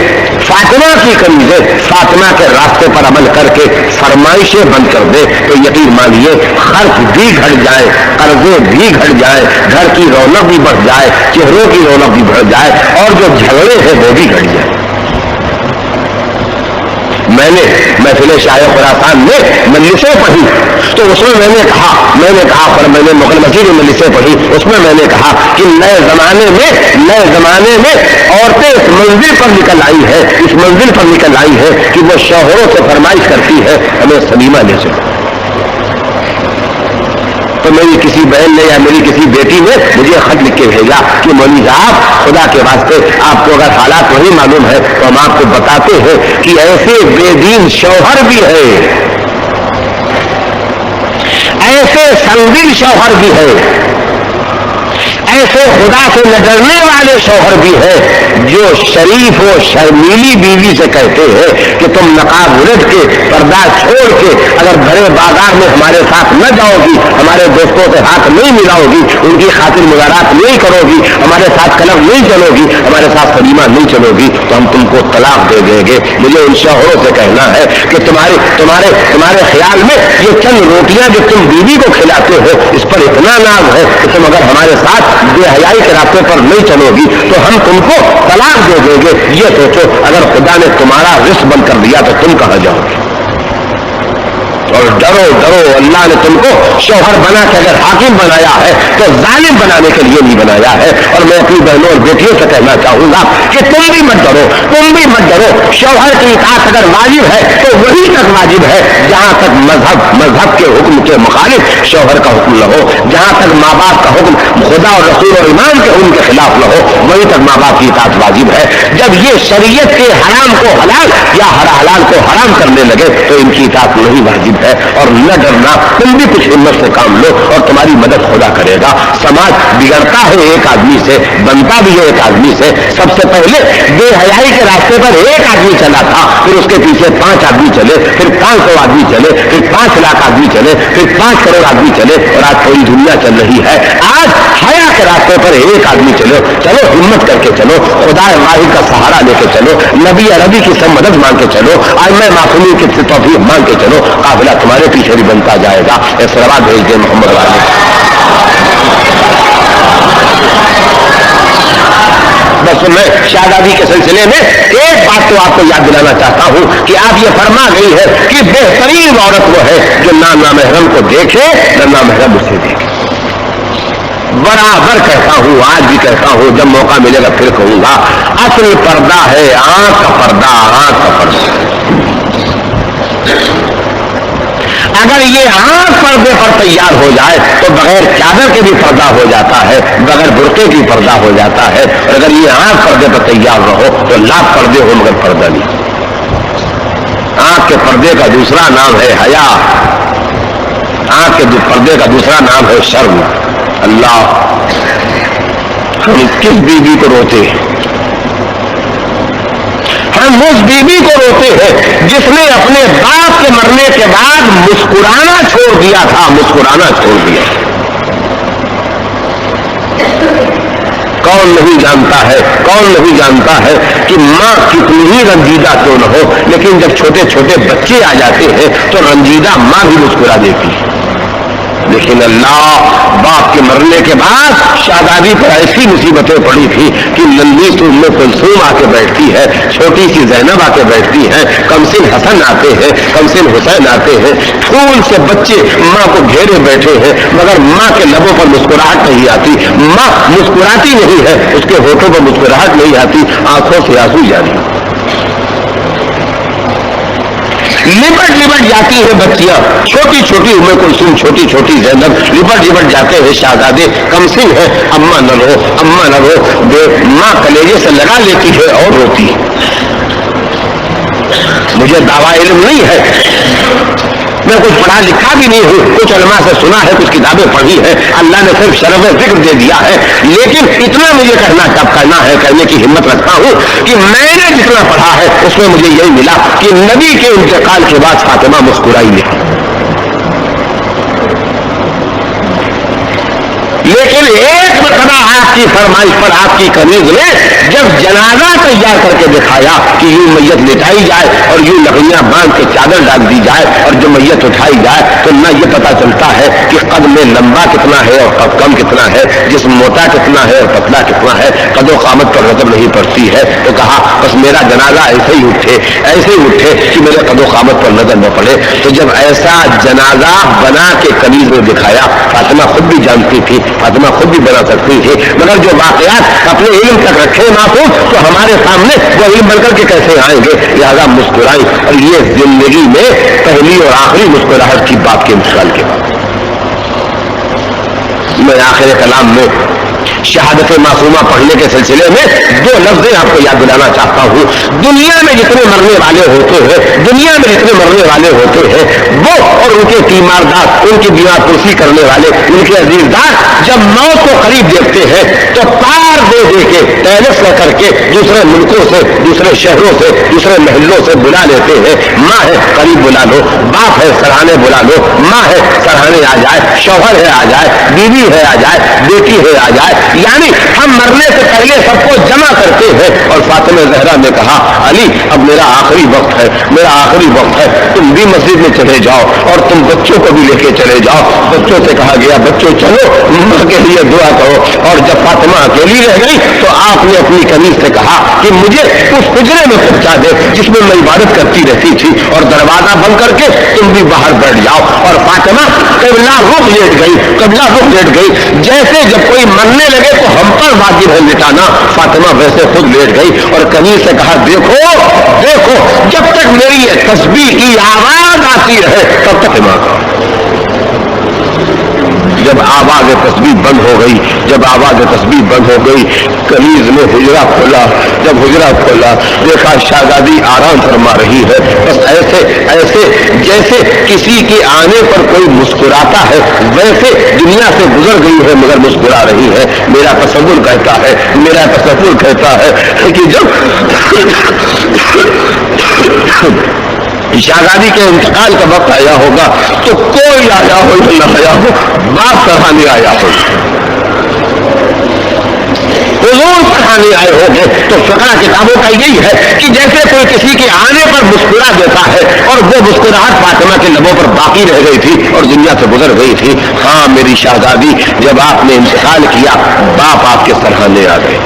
فاطمہ کے راستے پر عمل کر کے فرمائشیں بند کر دے تو یقین مانیے خرچ بھی گھٹ جائے، قرضے بھی گھٹ جائے، گھر کی رونق بھی بڑھ جائے، چہروں کی رونق بھی بڑھ جائے، اور جو جھگڑے ہیں وہ بھی گھٹ جائے۔ میں نے محفل شاہ خراسان میں مجلسیں پڑھی تو اس میں میں نے کہا پر میں نے مغل مسجد میں مجلسیں پڑھی، اس میں میں نے کہا کہ نئے زمانے میں عورتیں اس منزل پر نکل آئی ہے کہ وہ شوہروں سے فرمائش کرتی ہے ہمیں سلیمہ لے چلو۔ تو میری کسی بہن نے یا میری کسی بیٹی نے مجھے خط لکھ کے بھیجا کہ مولوی صاحب خدا کے واسطے آپ کو اگر حالات نہیں معلوم ہے تو ہم آپ کو بتاتے ہیں کہ ایسے بے دین شوہر بھی ہے، ایسے سنگین شوہر بھی ہے، ایسے خدا سے نہ ڈرنے والے شوہر بھی ہے جو شریف و شرمیلی بیوی سے کہتے ہیں کہ تم نقاب الٹ کے پردہ چھوڑ کے اگر بڑے بازار میں ہمارے ساتھ نہ جاؤ گی، ہمارے دوستوں سے ہاتھ نہیں ملاؤ گی، ان کی خاطر مزارات نہیں کرو گی، ہمارے ساتھ کلب نہیں چلو گی، ہمارے ساتھ سلیمہ نہیں چلو گی تو ہم تم کو طلاق دے دیں گے۔ مجھے ان شوہروں سے کہنا ہے کہ تمہارے خیال میں یہ چند روٹیاں جو تم بیوی کو کھلاتے ہو اس پر اتنا ناز ہے کہ تم اگر ہمارے ساتھ بے حیائی کے راستے پر نہیں چلو گی تو ہم تم کو طلاق دے دیں گے۔ یہ سوچو اگر خدا نے تمہارا رزق بند کر دیا تو تم کہاں جاؤ گے؟ اور ڈرو اللہ نے تم کو شوہر بنا کے اگر حاکم بنایا ہے تو ظالم بنانے کے لیے نہیں بنایا ہے۔ اور میں اپنی بہنوں اور بیٹیوں سے کہنا چاہوں گا کہ تم بھی مت ڈرو، شوہر کی اطاعت اگر واجب ہے تو وہی تک واجب ہے جہاں تک مذہب کے حکم کے مخالف شوہر کا حکم نہ ہو، جہاں تک ماں باپ کا حکم خدا اور رسول اور امام کے حکم کے خلاف نہ ہو وہی تک ماں باپ کی اطاعت واجب ہے۔ جب یہ شریعت کے حرام کو حلال یا حلال کو حرام کرنے لگے تو ان کی اطاعت نہیں واجب۔ ہے اور نہ ڈرنا، تم بھی کچھ ہمت سے کام لو اور تمہاری مدد خدا کرے گا۔ سماج بگڑتا ہے ایک آدمی سے، بنتا بھی ہے ایک آدمی سے۔ سب سے پہلے بے حیائی کے راستے پر ایک آدمی چلا تھا، پھر اس کے پیچھے 5 آدمی چلے، پھر 500 آدمی چلے، پھر 5 لاکھ آدمی چلے، پھر 5 کروڑ آدمی چلے، اور آج پوری دنیا چل رہی ہے۔ آج حیا کے راستے پر ایک آدمی چلو، چلو ہمت کر کے چلو، خدا واحد کا سہارا لے کے چلو، نبی عربی کی سب مدد مانگ کے چلو، ائمہ معصومین کی توفیق مانگ کے چلو، قافلہ تمہارے پیچھے بھی بنتا جائے گا۔ اے صلوات بھیج دے محمد والے۔ بس میں شہزادی کے سلسلے میں ایک بات تو آپ کو یاد دلانا چاہتا ہوں کہ آپ یہ فرما گئی ہے کہ بہترین عورت وہ ہے جو نہ نامحرم کو دیکھے نہ نامحرم اسے دیکھے۔ برابر کہتا ہوں، آج بھی کہتا ہوں، جب موقع ملے گا پھر کہوں گا، اصل پردہ ہے آنکھ کا پردہ، آنکھ کا پردہ۔ اگر یہ آنکھ پردے پر تیار ہو جائے تو بغیر چادر کے بھی پردہ ہو جاتا ہے، بغیر برقعے کی پردہ ہو جاتا ہے، اور اگر یہ آنکھ پردے پر تیار نہ ہو تو لاکھ پردے ہو مگر پردہ نہیں۔ آنکھ کے پردے کا دوسرا نام ہے حیا، آنکھ کے پردے کا دوسرا نام ہے شرم۔ اللہ، ہم کس بیوی کو روتے ہیں؟ ہم اس بیوی کو روتے ہیں جس نے اپنے باپ کے مرنے کے بعد مسکرانا چھوڑ دیا تھا، مسکرانا چھوڑ دیا۔ کون نہیں جانتا ہے، کون نہیں جانتا ہے کہ ماں کتنی ہی رنجیدہ کیوں نہ ہو، لیکن جب چھوٹے چھوٹے بچے آ جاتے ہیں تو رنجیدہ ماں بھی مسکرا دیتی ہے۔ لیکن اللہ، باپ کے مرنے کے بعد شہزادی پر ایسی مصیبتیں پڑی تھی کہ ننھی سی ام کلثوم آ کے بیٹھتی ہے، چھوٹی سی زینب آ کے بیٹھتی ہے، کمسن حسن آتے ہیں، کمسن حسین آتے ہیں، پھول سے بچے ماں کو گھیرے بیٹھے ہیں، مگر ماں کے لبوں پر مسکراہٹ نہیں آتی، ماں مسکراتی نہیں ہے، اس کے ہونٹوں پر مسکراہٹ نہیں آتی، آنکھوں سے آنسو جاری۔ لپٹ لپٹ جاتی ہے بچیاں، چھوٹی چھوٹی ام کلثوم، چھوٹی چھوٹی زینب، لپٹ لپٹ جاتے ہیں شہزادے، کمسن ہے، اماں نہ رو، اماں نہ رو، ماں کلیجے سے لگا لیتی ہے اور روتی ہے۔ مجھے دعویٰ علم نہیں ہے، میں کچھ پڑھا لکھا بھی نہیں ہوں، کچھ علماء سے سنا ہے، کچھ کتابیں پڑھی ہیں، اللہ نے صرف شرف ذکر دے دیا ہے، لیکن اتنا مجھے کہنا ہے، کہنے کی ہمت رکھتا ہوں کہ میں نے جتنا پڑھا ہے اس میں مجھے یہی ملا کہ نبی کے انتقال کے بعد فاطمہ مسکرائی نہیں، لیکن ایک مرتبہ آپ کی فرمائش پر آپ کی کنیز نے جب جنازہ تیار کر کے دکھایا کہ یوں میت لٹائی جائے اور یوں لکڑیاں باندھ کے چادر ڈال دی جائے اور جو میت اٹھائی جائے تو نہ یہ پتا چلتا ہے کہ قد میں لمبا کتنا ہے اور قد کم کتنا ہے، جسم موٹا کتنا ہے اور پتلا کتنا ہے، قد و قامت پر نظر نہیں پڑتی ہے، تو کہا بس میرا جنازہ ایسے ہی اٹھے کہ میرے قد و قامت پر نظر نہ پڑے۔ تو جب ایسا جنازہ بنا کے کنیز میں دکھایا، فاطمہ خود بھی جانتی تھی، فاطمہ خود بھی بنا سکتی تھی، مگر جو واقعات اپنے علم تک رکھے محفوظ تو ہمارے سامنے وہ علم بن کر کے کیسے آئیں گے، لہذا مسکرائی، اور یہ زندگی میں پہلی اور آخری مسکراہٹ کی باپ کے انتقال کے بعد۔ میں آخر کلام میں شہادت معصومہ پڑھنے کے سلسلے میں 2 لفظیں آپ کو یاد دلانا چاہتا ہوں۔ دنیا میں جتنے مرنے والے ہوتے ہیں وہ اور ان کے تیماردار، ان کی بیمار پرسی کرنے والے، ان کے عزیزدار جب موت کو قریب دیکھتے ہیں تو پار دے کے ٹیلس لے کر کے دوسرے ملکوں سے، دوسرے شہروں سے، دوسرے محلوں سے بلا لیتے ہیں، ماں ہے قریب بلا لو، باپ ہے سرہانے بلا لو، ماں ہے سرہانے آ جائے، شوہر ہے آ جائے، بیوی ہے آ جائے، بیٹی ہے آ جائے، یعنی ہم مرنے سے پہلے سب کو جمع کرتے ہیں۔ اور فاطمہ زہرا نے کہا علی اب میرا آخری وقت ہے، میرا آخری وقت ہے، تم بھی مسجد میں چلے جاؤ اور تم بچوں کو بھی لے کے چلے جاؤ۔ بچوں سے کہا گیا بچوں چلو ماں کے لیے دعا کرو، اور جب فاطمہ اکیلی رہ گئی تو آپ نے اپنی کنیز سے کہا کہ مجھے اس حجرے میں پہنچا دے جس میں میں عبادت کرتی رہتی تھی، اور دروازہ بند کر کے تم بھی باہر بیٹھ جاؤ۔ اور فاطمہ قبلہ رخ لیٹ گئی، جیسے جب کوئی مرنے لگے تو ہم پر واجب ہے لٹانا، فاطمہ ویسے خود لیٹ گئی اور کنیز سے کہا دیکھو جب تک میری تسبیح کی آواز آتی رہے تب تک ایمان۔ جب آواز تسبیح بند ہو گئی، جب آواز تسبیح بند ہو گئی، کنیز نے حجرہ کھولا، جب حجرہ کھولا دیکھا شہزادی آرام فرما رہی ہے، بس ایسے ایسے جیسے کسی کے آنے پر کوئی مسکراتا ہے ویسے دنیا سے گزر گئی ہے مگر مسکرا رہی ہے۔ میرا تصور کہتا ہے، میرا تصور کہتا ہے کہ جب شہزادی کے انتقال کا وقت آیا ہوگا تو کوئی آیا ہو یا نہ آیا ہو، باپ سراہنے آیا ہو، حضور سراہنے آئے ہوں گے، تو فقہ کتابوں کا یہی ہے کہ جیسے کوئی کسی کے آنے پر مسکرا دیتا ہے اور وہ مسکراہٹ فاطمہ کے لبوں پر باقی رہ گئی تھی اور دنیا سے گزر گئی تھی۔ ہاں میری شہزادی، جب آپ نے انتقال کیا باپ آپ کے سراہنے آ گئے،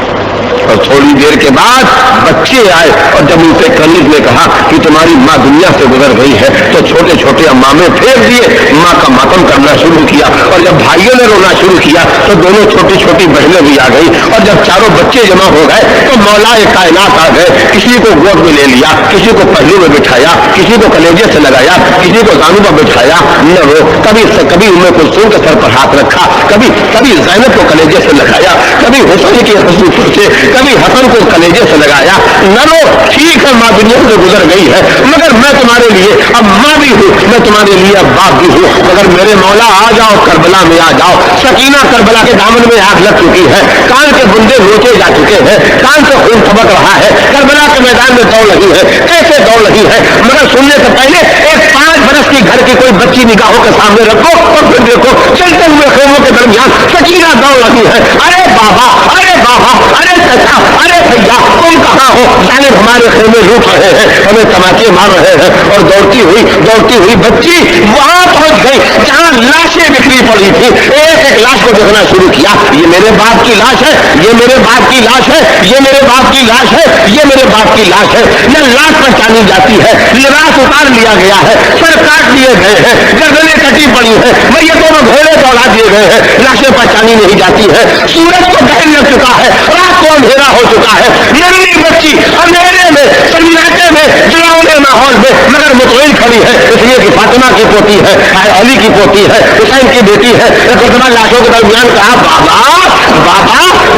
اور تھوڑی دیر کے بعد بچے آئے، اور جب ان سے کنیز نے کہا کہ تمہاری ماں دنیا سے گزر گئی ہے تو چھوٹے چھوٹے امامے پھینک دیے، ماں کا ماتم کرنا شروع کیا، اور جب بھائیوں نے رونا شروع کیا تو دونوں چھوٹی چھوٹی بہنیں بھی آ گئی، اور جب چاروں بچے جمع ہو گئے تو مولا کائنات آ گئے، کسی کو گود میں لے لیا، کسی کو پہلو میں بٹھایا، کسی کو کلیجے سے لگایا، کسی کو زانو پر بٹھایا، نہ وہ کبھی ام کلثوم کے سر پر ہاتھ رکھا، کبھی زینب کو کلیجے سے لگایا، کبھی حسین کے حسن سے، کبھی حسن کو کلیجے سے لگایا۔ نہ لو ٹھیک ہے ماں دنیا سے گزر گئی ہے مگر میں تمہارے لیے اب ماں بھی ہوں، میں تمہارے لیے اب باپ بھی ہوں، مگر میرے مولا آ جاؤ، کربلا میں آ جاؤ۔ سکینہ کربلا کے دامن میں آگ لگ چکی ہے، کان کے بندے نوچے جا چکے ہیں، کان سے خون ٹپک رہا ہے، کربلا کے میدان میں دوڑ رہی ہے، کیسے دوڑ رہی ہے، مگر سننے سے پہلے ایک 5 برس کی گھر کی کوئی بچی نگاہوں کے سامنے رکھو اور پھر دیکھو چلتے ہوئے خیموں کے درمیان سکینہ دوڑ رہی ہے۔ ارے بابا، ارے بابا، ارے چچا، ارے بھیا، تم کہاں ہو؟ ظالم ہمارے خیمے لوٹ رہے ہیں، ہمیں تماچے مار رہے ہیں، اور دوڑتی ہوئی بچی وہاں پہنچ گئی جہاں لاشیں بکھری پڑی تھی، ایک ایک لاش کو دیکھنا شروع کیا، یہ میرے باپ کی لاش ہے، یہ میرے باپ کی لاش ہے، یہ میرے باپ کی لاش ہے، یہ میرے باپ کی لاش ہے۔ نہ لاش پہچانی جاتی ہے، لباس اتار لیا گیا ہے، سر کاٹ لیے گئے ہیں، گردنیں کٹی پڑی ہیں، میتوں میں گھوڑے دوڑا دیے گئے ہیں، لاشیں پہچانی نہیں جاتی ہے۔ سورج تو ڈھل لگ چکا ہے، رات کو اندھیرا ہو چکا ہے، ننھی بچی اندھیرے میں، سناٹے میں، ڈراؤنے ماحول میں، مگر مطمئن کھڑی ہے، اس لیے کہ فاطمہ کی پوتی ہے، علی کی پوتی ہے، حسین کی بیٹی ہے۔ فاطمہ لاشوں کے درمیان کہا بابا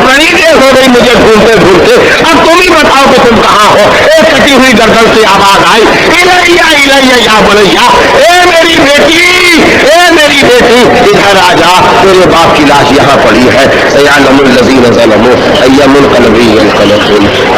بڑی دیر ہو گئی مجھے ڈھونڈتے ڈھونڈتے، اب تم ہی بتاؤ کہ تم کہاں ہو۔ ایک کٹی ہوئی گردن سے آواز آئی، الیہ یا بنیا، اے میری بیٹی، اے میری بیٹی ادھر آ جا، تیرے باپ کی لاش یہاں پڑی ہے۔ سیعلم الذین ظلموا ای منقلب ینقلبون۔